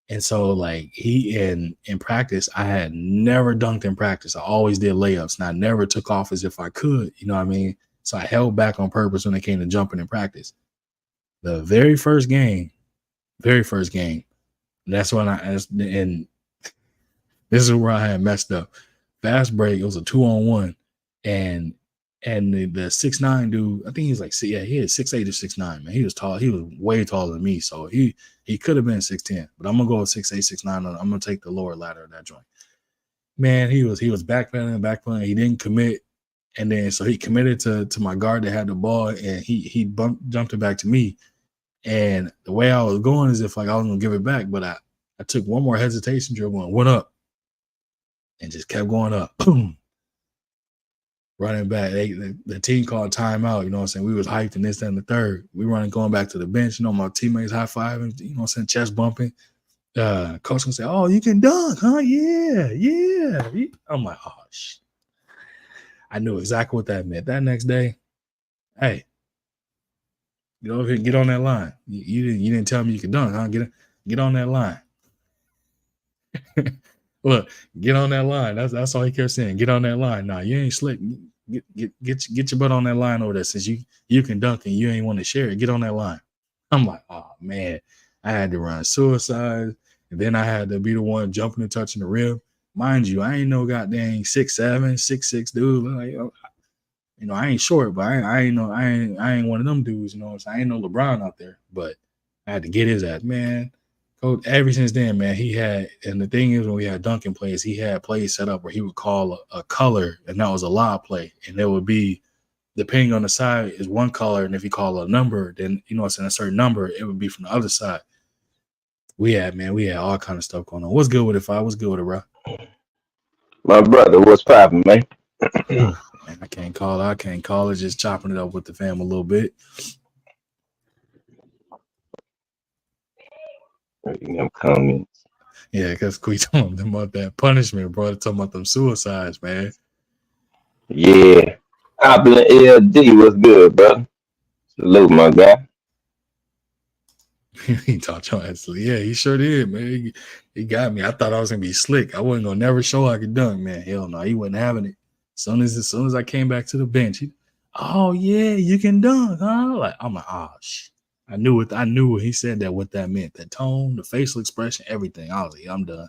And so like in practice, I had never dunked in practice. I always did layups, and I never took off as if I could. You know what I mean? So I held back on purpose when it came to jumping in practice. The very first game, that's when and this is where I had messed up. Fast break, it was a 2-on-1, and the 6'9" dude, I think he was like, he had 6'8" or 6'9", man. He was tall. He was way taller than me, so he could have been 6'10", but I'm gonna go with 6'8", 6'9". I'm gonna take the lower ladder of that joint. Man, he was backpedaling. He didn't commit. And then so he committed to my guard that had the ball, and he jumped it back to me. And the way I was going is if like I was gonna give it back, but I took one more hesitation dribble and went up and just kept going up. Boom. Running back. The team called timeout, you know what I'm saying? We was hyped and this, that, and the third. We running going back to the bench, you know, my teammates high-fiving, you know what I'm saying, chest bumping. Coach gonna say, "Oh, you can dunk, huh? Yeah. I'm like, oh shit. I knew exactly what that meant. That next day, hey, get over here, get on that line. You didn't tell me you could dunk, huh? Get on that line. Look, get on that line. That's all he kept saying. Get on that line. Nah, you ain't slick. Get your butt on that line over there. Since you can dunk and you ain't want to share it, get on that line. I'm like, oh man, I had to run suicide, and then I had to be the one jumping and touching the rim. Mind you, I ain't no goddamn 6'7", 6'6" dude. Like, you know, I ain't short, but I ain't one of them dudes. You know, so I ain't no LeBron out there. But I had to get his ass, man. Coach, ever since then, man, he had, and the thing is, when we had dunking plays, he had plays set up where he would call a color, and that was a lob play, and there would be, depending on the side, is one color, and if you call a number, then you know it's in a certain number, it would be from the other side. We had all kind of stuff going on. What's good with it, What's good with it, bro? My brother, what's poppin', man? Man, I can't call it. Just chopping it up with the fam a little bit. Them comments. Yeah, because we talking about that punishment, bro. Talking about them suicides, man. Yeah. Opulent LD, what's good, brother? Salute, my guy. He taught your ass. Yeah, he sure did, man. He got me. I thought I was gonna be slick. I wasn't gonna never show I could dunk, man. Hell no, he wasn't having it. As soon as I came back to the bench, oh yeah, you can dunk, huh? I'm like, oh shit. I knew it. I knew he said that what that meant. That tone, the facial expression, everything. I was like, I'm done.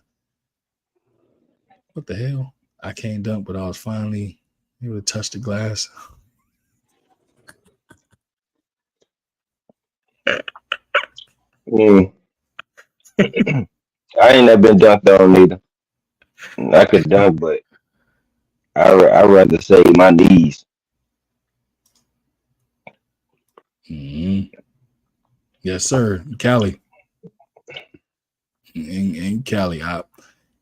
What the hell? I can't dunk, but I was finally able to touch the glass. I ain't never been dunked on either. I could dunk, but I rather say my knees. Mm-hmm. Yes, sir. Cali. In Cali. I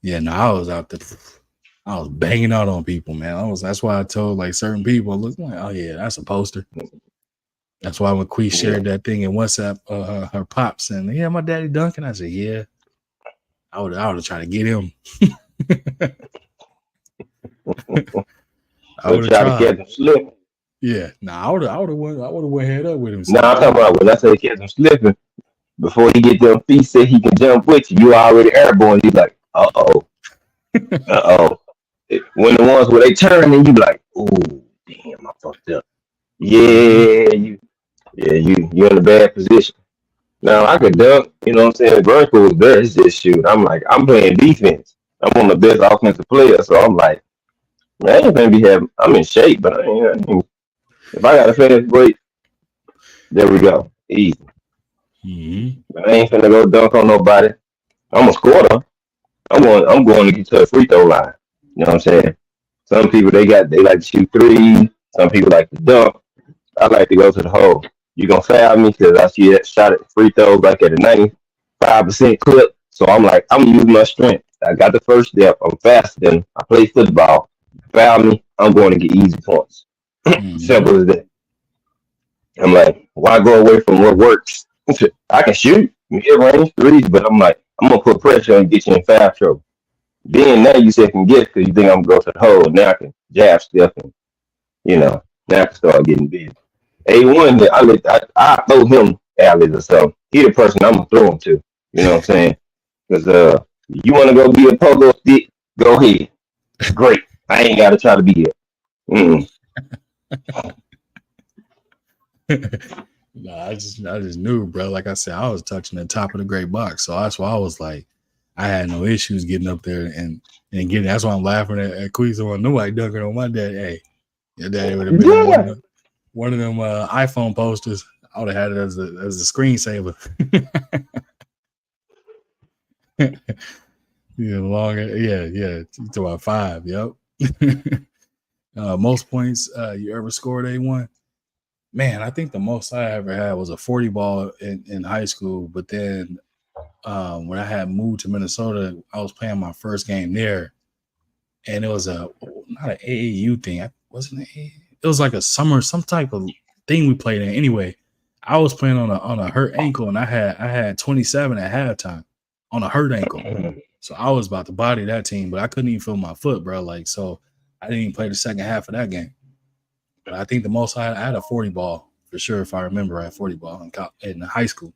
was out there. I was banging out on people, man. That's why I told like certain people, look like, oh yeah, that's a poster. That's why when Quee shared that thing in WhatsApp, her pops and yeah, my daddy dunking. I said, yeah. I would have tried to get him. I would have try to catch tried. him slipping. Yeah, I would have went head up with him. Now Said, I'm talking about when I say catch him slipping, before he get them feet say he can jump with you, you already airborne. You like, uh oh. When the ones where they turn and you be like, oh damn, I fucked up. mm-hmm. You're in a bad position. Now I could dunk, you know what I'm saying? Vertical was there, it's just shoot. I'm like, I'm playing defense. I'm one of the best offensive players, so I'm like, man, I ain't gonna be having I'm in shape, but if I got a fast break, there we go. Easy. Mm-hmm. But I ain't finna go dunk on nobody. I'm a scorer. I'm going to get to the free throw line. You know what I'm saying? Some people they like to shoot threes. Some people like to dunk. I like to go to the hole. You gonna foul me because I see that shot at the free throws like at a 95% clip. So I'm like, I'm using my strength. I got the first step. I'm faster than I play football. Foul me, I'm going to get easy points. Mm-hmm. Simple as that. I'm like, why go away from what works? I can shoot mid range threes, but I'm like, I'm gonna put pressure and get you in foul trouble. Then now you second guess because you think I'm gonna go to the hole. Now I can jab step and now I can start getting busy. A1, I throw him alleys or something. He the person I'm gonna throw him to. You know what I'm saying? Because you want to go be a pogo stick, go ahead. Great. I ain't got to try to be here. Mm. No, I just knew, bro. Like I said, I was touching the top of the great box, so that's why I was like, I had no issues getting up there and getting. That's why I'm laughing at Queez. So nobody dunking on my dad. Hey, your daddy would have been on Yeah. one of them iPhone posters. I would have had it as a screensaver. Yeah, longer. Yeah. To about 5. Yep. Most points you ever scored A1? Man, I think the most I ever had was a 40 ball in high school. But then when I had moved to Minnesota, I was playing my first game there, and it was not an AAU thing. It wasn't it was like a summer, some type of thing we played in. Anyway, I was playing on a hurt ankle, and I had 27 at halftime on a hurt ankle. So I was about to body that team, but I couldn't even feel my foot, bro. Like, so I didn't even play the second half of that game. But I think the most I had a 40 ball for sure, if I remember right, 40 ball in high school.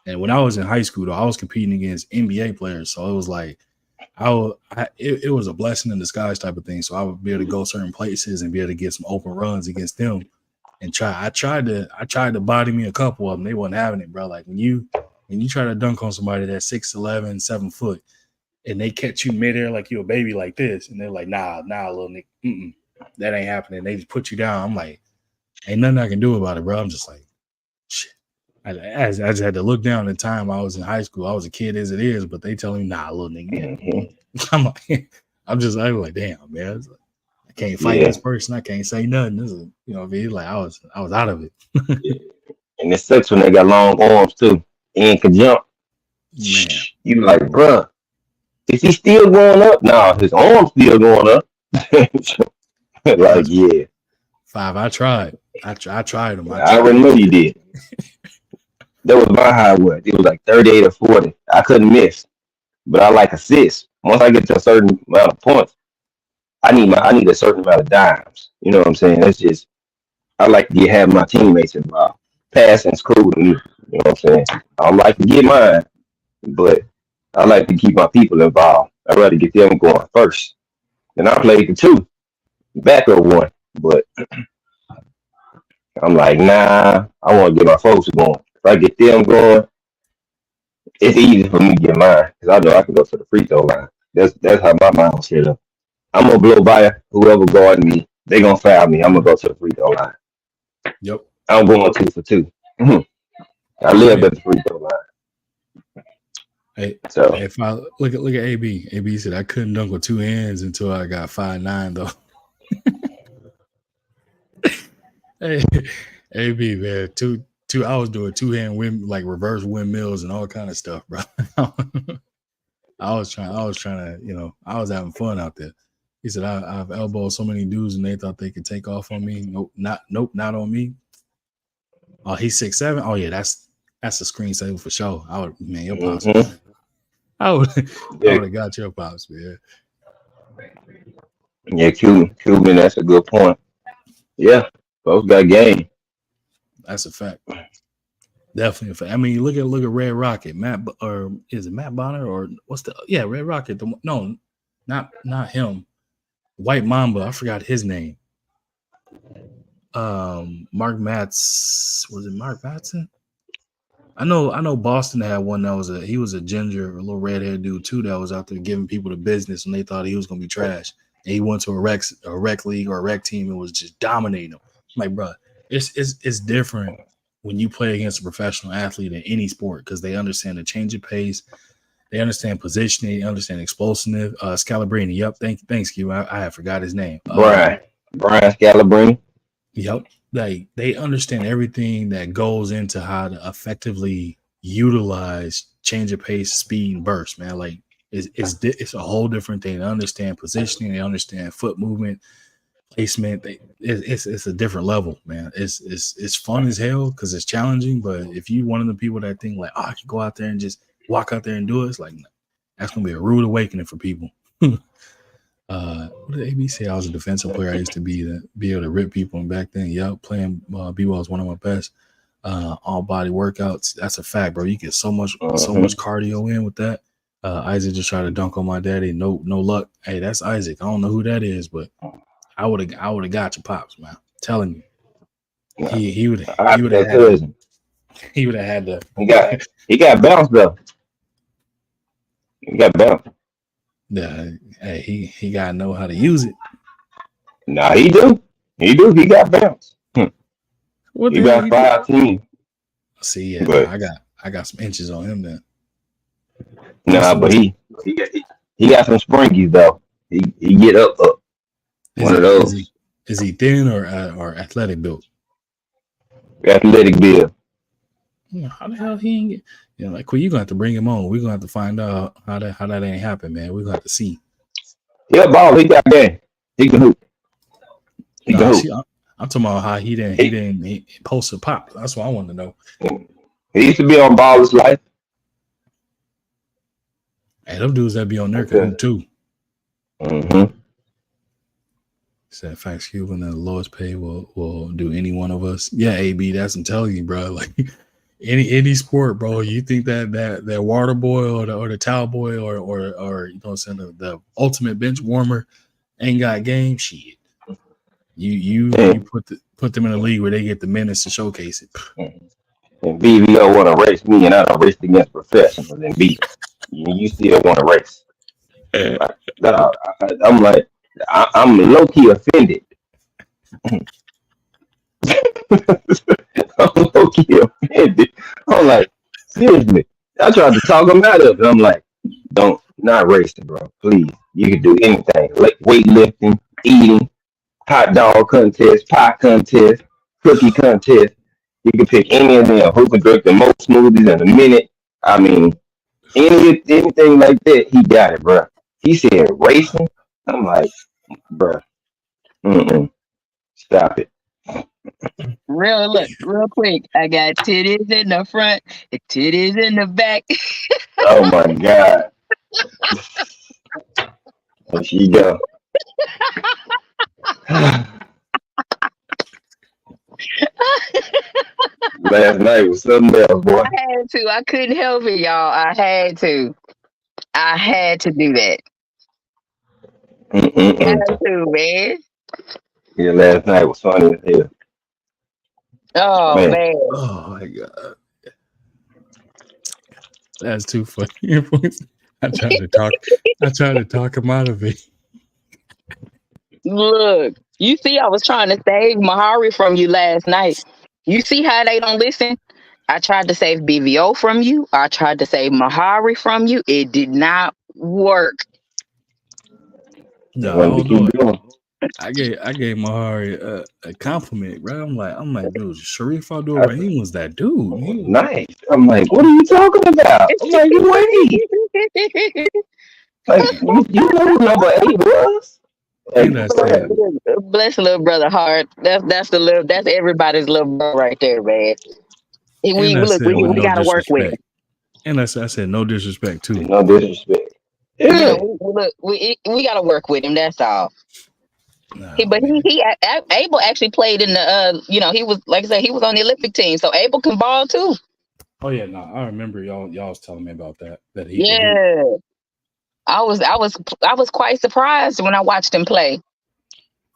And when I was in high school, though, I was competing against NBA players, so it was like it was a blessing in disguise type of thing. So I would be able to go certain places and be able to get some open runs against them and try. I tried to body me a couple of them. They wasn't having it, bro. Like when you try to dunk on somebody that's 6'11", 7 foot, and they catch you midair like you a baby like this, and they're like, nah, little nigga, that ain't happening. They just put you down. I'm like, ain't nothing I can do about it, bro. I'm just like, shit. I just had to look down the time I was in high school. I was a kid as it is, but they telling me, nah, little nigga. Yeah. I'm like, I'm like, damn, man. Like, I can't fight this person. I can't say nothing. This is, you know what I mean? Like I was out of it. Yeah. And it sucks when they got long arms too and can jump. Man. You like, bruh, is he still going up? Nah, his arm's still going up. Like, yeah. 5. I tried. I tried them. I I already tried. know you did. That was my high what? It was like 38 or 40. I couldn't miss. But I like assists. Once I get to a certain amount of points, I need a certain amount of dimes. You know what I'm saying? That's just I like to have my teammates involved. Passing's cool to me. You know what I'm saying? I don't like to get mine, but I like to keep my people involved. I'd rather get them going first. And I played the 2, backup 1. But I'm like, nah, I want to get my folks going. If I get them going, it's easy for me to get mine because I know I can go to the free throw line. That's how my mind's set up. I'm gonna blow by whoever guarding me. They gonna foul me. I'm gonna go to the free throw line. Yep. I'm going 2 for 2. I live at the free throw line. Hey, So if I look at AB. AB said I couldn't dunk with 2 hands until I got 5'9" though. Hey, AB man, two. I was doing 2-hand like reverse windmills and all kind of stuff, bro. I was trying to, I was having fun out there. He said I've elbowed so many dudes and they thought they could take off on me. Nope, not on me. Oh, he's 6'7". Oh yeah, that's a screensaver for sure. Your pops. I would have got your pops, man. Yeah, Cuban. That's a good point. Yeah, both got game. That's a fact. Definitely a fact. I mean, look at Red Rocket, or is it Matt Bonner or what's the Red Rocket? No, not him. White Mamba. I forgot his name. Mark Matz. Was it Mark Matson? I know Boston had one that he was a ginger, a little red haired dude too that was out there giving people the business when they thought he was gonna be trash. And he went to a rec league or a rec team and was just dominating them. I'm like, bro, it's different when you play against a professional athlete in any sport because they understand the change of pace, they understand positioning, they understand explosiveness. Scalabrini, yep, thanks, Q. I forgot his name. Brian Scalabrine. Yep. Like they understand everything that goes into how to effectively utilize change of pace, speed, and burst, man. Like it's a whole different thing. They understand positioning, they understand foot movement, placement. It's a different level, man. It's fun as hell because it's challenging. But if you one of the people that think like, I can go out there and just walk out there and do it, it's like that's gonna be a rude awakening for people. What did AB say? I was a defensive player. I used to be able to rip people, and back then, playing b-ball was one of my best all body workouts. That's a fact, bro. You get so much cardio in with that. Isaac just tried to dunk on my daddy. No luck. Hey, that's Isaac. I don't know who that is, but I would have got your pops, man. I'm telling you, he would have had to. He got bounced though. He got bounced. Yeah, hey, he gotta know how to use it. Nah, he do. He got bounced. He got 5 teams. See, yeah, but I got some inches on him then. Nah, but he got some springies though. He get up. One of those. Is he thin or athletic built? Athletic build. How the hell he ain't get? Like, well, you're gonna have to bring him on. We're gonna have to find out how that ain't happen, man. We're gonna have to see. Yeah, ball. He got game. He can hoop. I'm talking about how he didn't post a pop. That's what I want to know. He used to be on Baller's Life. Hey, them dudes that be on there can hoop too. Mm-hmm. Said facts Cuban the lowest pay will do any one of us. Yeah, AB, that's I'm telling you, bro. Like any sport, bro. You think that water boy or the towel boy or you know what I'm saying, the ultimate bench warmer ain't got game? Shit. You put them in a league where they get the minutes to showcase it. And BVO want to race me, and I don't race against professionals. And B, you still want to race. I'm like, I'm low key offended. I'm low key offended. I'm like, seriously. I tried to talk him out of it. I'm like, not racing, bro. Please, you can do anything. Like weightlifting, eating, hot dog contest, pie contest, cookie contest. You can pick any of them. Who can drink the most smoothies in a minute? I mean, anything like that, he got it, bro. He said racing. I'm like, bro, stop it. Real quick. I got titties in the front, and titties in the back. Oh my god. There she go. Last night was something else, boy. I had to. I couldn't help it, y'all. I had to. I had to do that. Had to, man. Yeah, last night was funny as hell. Oh man. Oh my god, that's too funny. I tried to talk him out of it. Look, you see, I was trying to save Mahari from you last night. You see how they don't listen? I tried to save BVO from you. I tried to save Mahari from you. It did not work. No, I don't know it. I gave Mahari a compliment, right? I'm like, dude, Sharif Abdul-Rahim was that dude. Nice. I'm like, what are you talking about? I'm like, wait. Like, you know who number 8 was? Bless little brother heart. That's everybody's little brother right there, man. We gotta work with him. And I said no disrespect too. No disrespect. Yeah. We gotta work with him. That's all. Oh But man. Abel actually played in the he was, like I said, he was on the Olympic team, so Abel can ball too. Oh yeah, no, I remember y'all was telling me about that. That he could hoop. Yeah, I was quite surprised when I watched him play.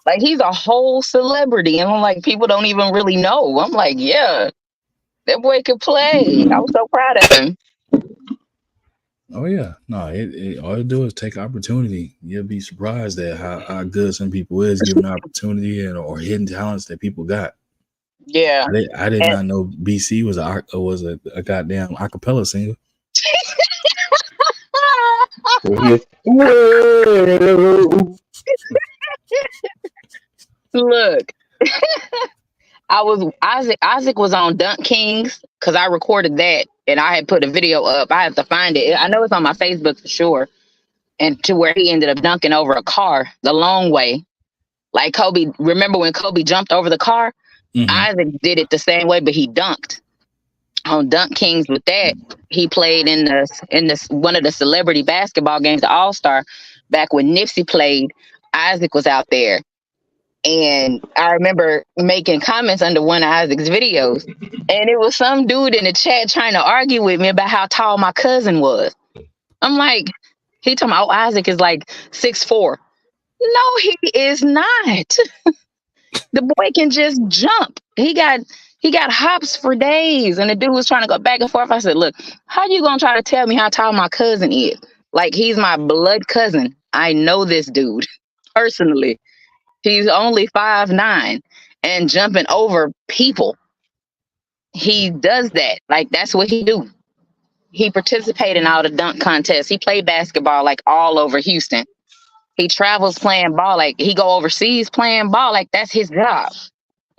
Like, he's a whole celebrity, and I'm like, people don't even really know. I'm like, yeah, that boy could play. I was so proud of him. Oh yeah, no, all it do is take opportunity. You'll be surprised at how good some people is given opportunity and or hidden talents that people got. Yeah, I did and not know BC was a goddamn acapella singer. look, I was Isaac was on Dunk Kings because I recorded that and I had put a video up. I have to find it. I know it's on my Facebook for sure. And to where he ended up dunking over a car the long way. Like Kobe, remember when Kobe jumped over the car? Mm-hmm. Isaac did it the same way, but he dunked on Dunk Kings with that. He played in this one of the celebrity basketball games, the All Star, back when Nipsey played. Isaac was out there. And I remember making comments under one of Isaac's videos. And it was some dude in the chat trying to argue with me about how tall my cousin was. I'm like, he told me, oh, Isaac is like 6'4". No, he is not. The boy can just jump. He got hops for days. And the dude was trying to go back and forth. I said, look, how you gonna try to tell me how tall my cousin is? Like, he's my blood cousin. I know this dude personally. He's only 5'9" and jumping over people. He does that. Like, that's what he do. He participated in all the dunk contests. He played basketball like all over Houston. He travels playing ball. Like, he go overseas playing ball. Like, that's his job.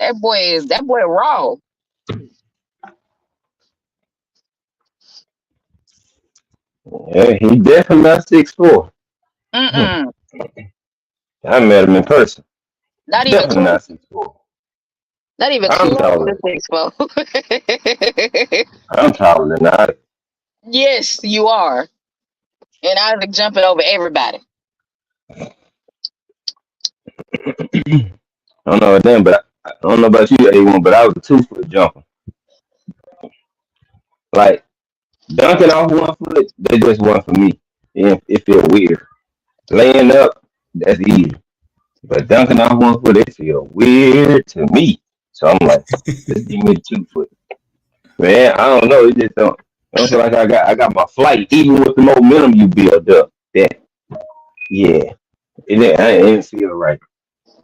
That boy raw. Yeah, he definitely not 6'4". Mm-mm. I met him in person. Not even Definitely close. not 6'4". Not even I'm close to taller. 6'4". I'm taller than that. Yes, you are. And Isaac jumping over everybody. I don't know then, but I don't know about you, A1, but I was a 2-foot jumper. Like dunking off 1 foot, that just wasn't for me. It feel weird. Laying up, that's easy. But dunking off 1 foot, it feel weird to me. So I'm like, just give me the 2 foot. Man, I don't know. It just don't feel like I got my flight, even with the momentum you build up. That yeah, it didn't feel right.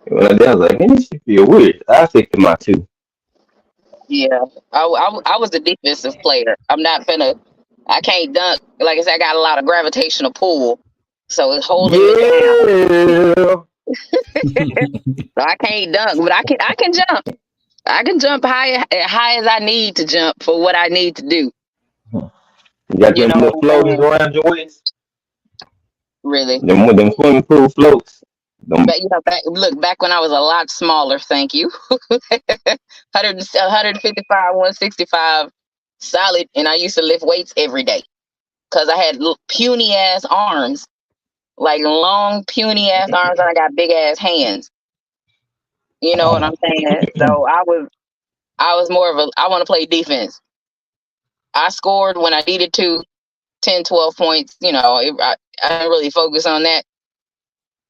When I did, I was like, man, this shit feel weird. I stick to my two. Yeah, I was a defensive player. I'm not finna. I can't dunk. Like I said, I got a lot of gravitational pull, so it's holding me down. Yeah. So I can't dunk, but I can jump. I can jump high as I need to jump for what I need to do. You got You them know little what I'm floaters saying? around your waist. Really. Them swimming pool floats. Them, But back when I was a lot smaller. Thank you. 155, 165, solid, and I used to lift weights every day because I had puny ass arms, like long puny ass arms, and I got big ass hands. You know what I'm saying? So I was more of a, I want to play defense. I scored when I needed to, 10, 12 points. I didn't really focus on that.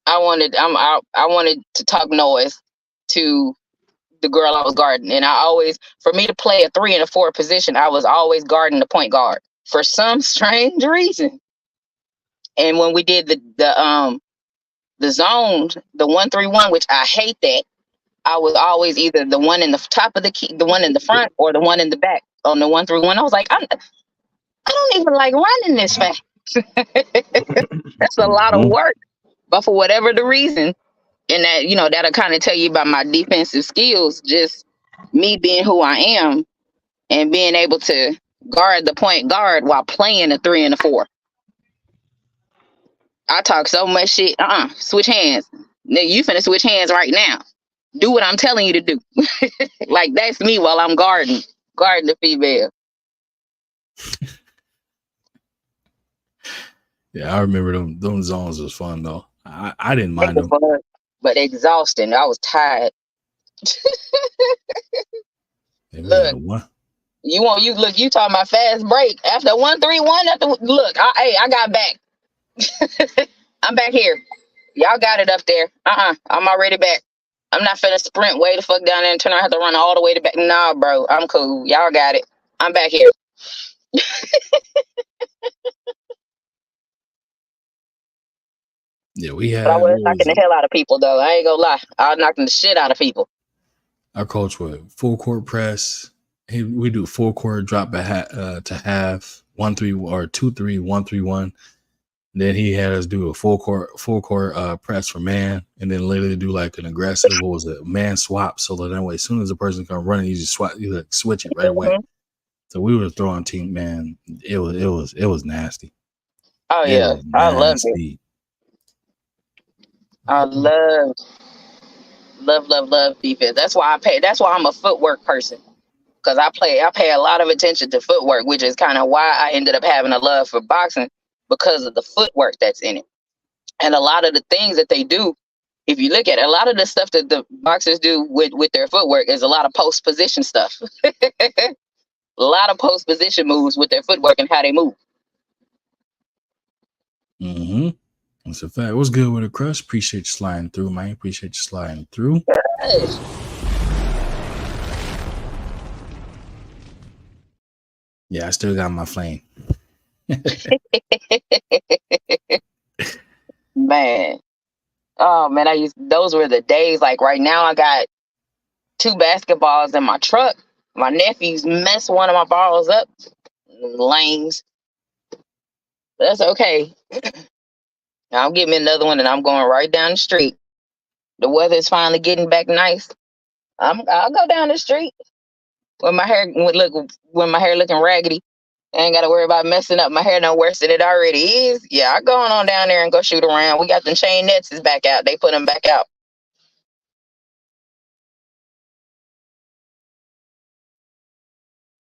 I wanted to talk noise to the girl I was guarding. And for me to play a 3 and a 4 position, I was always guarding the point guard for some strange reason. And when we did the zone, the 1-3-1, which I hate that, I was always either the one in the top of the key, the one in the front, or the one in the back on the 1-3-1. I was like, I don't even like running this fast. That's a lot of Mhm. work. But for whatever the reason, and that'll kind of tell you about my defensive skills, just me being who I am and being able to guard the point guard while playing a 3 and a 4. I talk so much shit. Switch hands. Nigga, you finna switch hands right now. Do what I'm telling you to do. Like, that's me while I'm guarding the female. Yeah, I remember them zones was fun though. I didn't Make mind it them. fun. but exhausting. I was tired. Look, you talking about fast break after 1-3-1 I got back. I'm back here. Y'all got it up there. I'm already back. I'm not finna sprint way the fuck down there and turn around and have to run all the way to back. Nah, bro, I'm cool. Y'all got it. I'm back here. Yeah, we But I had was knocking the hell out of people though. I ain't gonna lie. I was knocking the shit out of people. our coach with full court press. We do full court drop to half 1-3 or 2-3 1-3-1. Then he had us do a full court press for man, and then literally do like an aggressive man swap. So that way, as soon as the person comes running, you just switch it right away. So we were throwing team, man. It was nasty. Oh yeah, I love it. I love defense. That's why I'm a footwork person, because I pay a lot of attention to footwork, which is kind of why I ended up having a love for boxing, because of the footwork that's in it. And a lot of the things that they do, if you look at it, a lot of the stuff that the boxers do with their footwork is a lot of post position stuff. A lot of post position moves with their footwork and how they move. Mm-hmm. That's a fact. What's good with a crush? Appreciate you sliding through, man. Appreciate you sliding through. Yes. Yeah, I still got my flame. Man. Oh man, those were the days. Like right now I got 2 basketballs in my truck. My nephews messed one of my balls up. Lanes. That's okay. I'll get me another one and I'm going right down the street. The weather's finally getting back nice. I'll go down the street when my hair looking raggedy. I ain't gotta worry about messing up my hair no worse than it already is. Yeah, I going on down there and go shoot around. We got them chain nets is back out. They put them back out.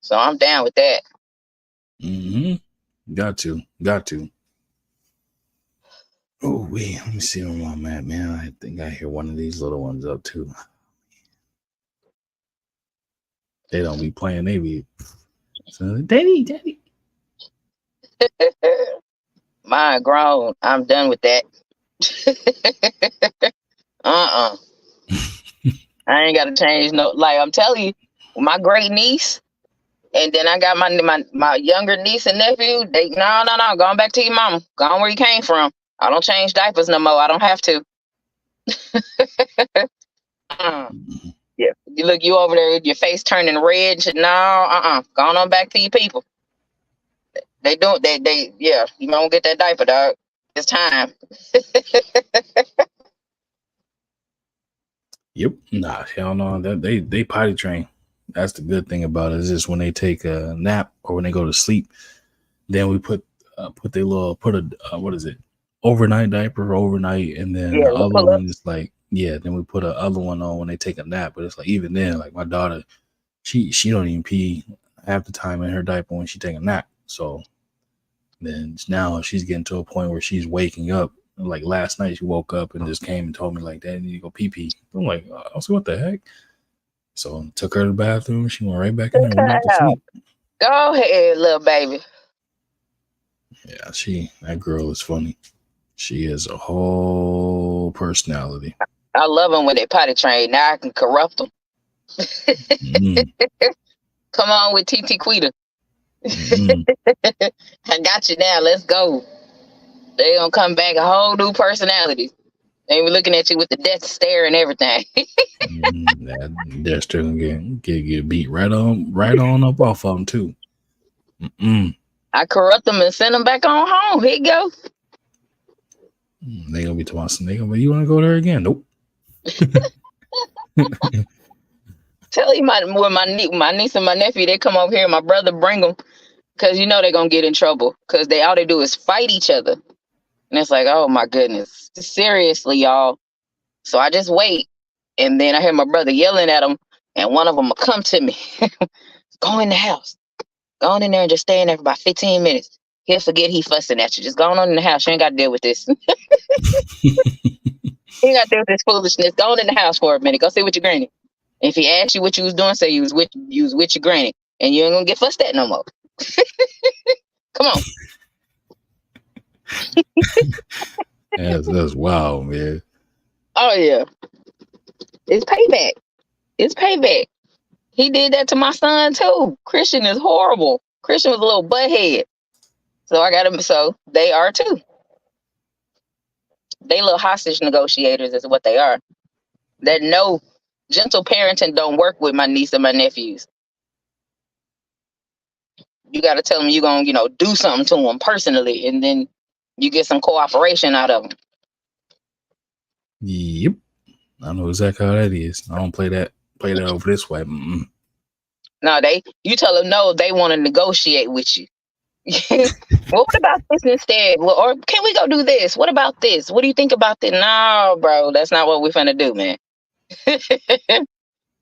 So I'm down with that. Mm-hmm. Got to. Oh, wait. Let me see where I'm at, man. I think I hear one of these little ones up too. They don't be playing. They be, so, daddy. Mine grown. I'm done with that. I ain't gotta change no. Like I'm telling you, my great niece, and then I got my younger niece and nephew. They no, going back to your mama. Going where you came from. I don't change diapers no more. I don't have to. Yeah, you over there with your face turning red. No, going on back to your people. They don't. They yeah. You don't get that diaper, dog. It's time. Yep. Nah, hell no. That they potty train. That's the good thing about it. Is just when they take a nap or when they go to sleep, then we put what is it? Overnight diaper overnight, and then the other one is like, then we put a other one on when they take a nap. But it's like, even then, like my daughter, she don't even pee half the time in her diaper when she take a nap. So then now she's getting to a point where she's waking up. Like last night, she woke up and just came and told me like, "Dad, I need to go pee pee." I'm like, "I was what the heck?" So took her to the bathroom. She went right back in there and went back to sleep. Go ahead, little baby. Yeah, that girl is funny. She is a whole personality. I love them when they potty train. Now I can corrupt them. Come on with TT Quita. I got you now. Let's go. They gonna come back a whole new personality. They be looking at you with the death stare and everything. They're still gonna get beat right on up off of them too. I corrupt them and send them back on home. Here you go. They gonna be talking. They gonna be, you want to go there again? Nope. Tell you when my niece and my nephew, they come over here, my brother bring them, because you know they're gonna get in trouble, because all they do is fight each other. And it's like, oh my goodness, seriously, y'all. So I just wait, and then I hear my brother yelling at them, and one of them will come to me. Go in the house. Go on in there and just stay in there for about 15 minutes. He'll forget he fussing at you. Just go on in the house. You ain't got to deal with this. You got to do with this foolishness. Go on in the house for a minute. Go sit with your granny. If he asks you what you was doing, say you was with your granny, and you ain't gonna get fussed at no more. Come on. That's wild, man. Oh yeah, it's payback. It's payback. He did that to my son too. Christian is horrible. Christian was a little butthead. So I got him. So they are too. They little hostage negotiators is what they are. That no gentle parenting don't work with my niece and my nephews. You got to tell them you're going to, do something to them personally, and then you get some cooperation out of them. Yep. I know exactly how that is. I don't play that over this way. Mm-mm. No, you tell them no, they want to negotiate with you. Well, what about this instead? Well, or can we go do this? What about this? What do you think about this? No, bro, that's not what we're finna do, man.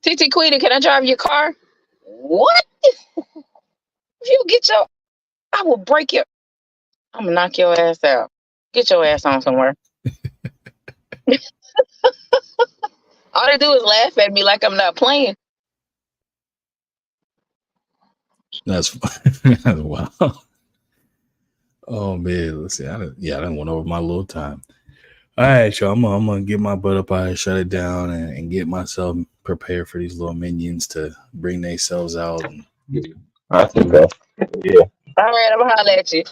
TT Queen, can I drive your car? What? If you get I will break your. I'm gonna knock your ass out. Get your ass on somewhere. All they do is laugh at me like I'm not playing. That's wow. Oh man, let's see. I done went over my little time. All right, y'all. I'm gonna get my butt up out and shut it down and get myself prepared for these little minions to bring themselves out. I think so. Yeah. All right, I'm gonna holler at you.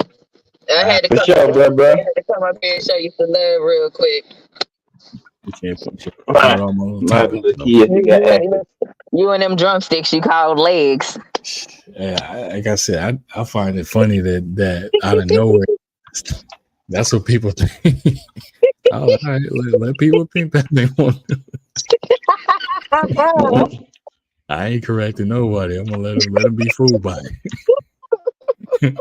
I had to For sure, bro. I had to come up here and show you some love real quick. You and them drumsticks you called legs. Yeah, like I said, I find it funny that out of nowhere, that's what people think. All right, let people think that they want to. I ain't correcting nobody. I'm gonna let them be fooled by it.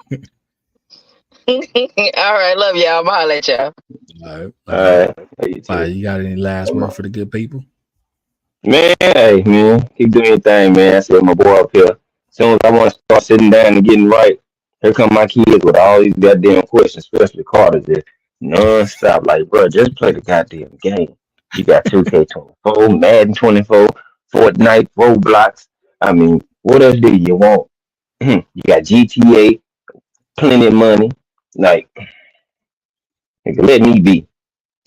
All right, love y'all. I'm gonna holler at y'all. All right. You got any last word for the good people? Man, hey, man, keep doing your thing, man. I said my boy up here. As soon as I want to start sitting down and getting right, here come my kids with all these goddamn questions, especially Carter, just non-stop. Like, bro, just play the goddamn game. You got 2K24, Madden 24, Fortnite, Roblox. I mean, what else do you want? You got GTA, plenty of money. Like, let me be.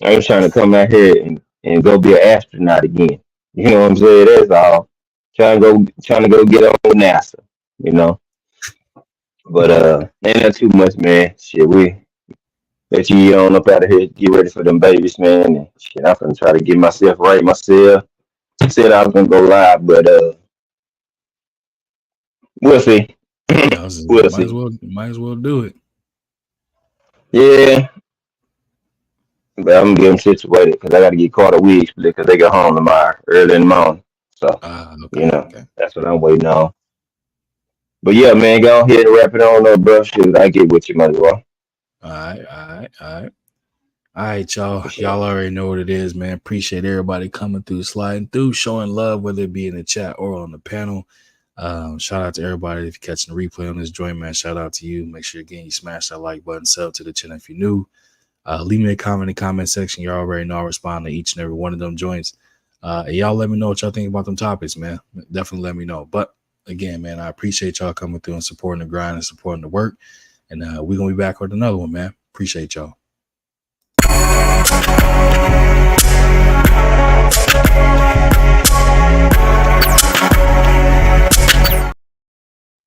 I ain't trying to come out here and go be an astronaut again. You know what I'm saying? That's all. Trying to go get on NASA. But ain't that too much, man. Shit, we let you get on up out of here, get ready for them babies, man. And shit, I'm gonna try to get myself right myself. Said I was gonna go live, but we'll see. We'll see. Might as well do it. Yeah. But I'm gonna get them situated because I got to get Carter wigs because they get home tomorrow early in the morning. So that's what I'm waiting on. But yeah, man, go ahead and wrap it on up, bro. Shoot, I get with you, my boy. All right, y'all. Y'all already know what it is, man. Appreciate everybody coming through, sliding through, showing love, whether it be in the chat or on the panel. Shout out to everybody if you're catching the replay on this joint, man. Shout out to you. Make sure again you smash that like button, sub to the channel if you're new. Leave me a comment in the comment section. You already know I respond to each and every one of them joints. And y'all let me know what y'all think about them topics, man. Definitely let me know. But again, man, I appreciate y'all coming through and supporting the grind and supporting the work. And we're going to be back with another one, man. Appreciate y'all.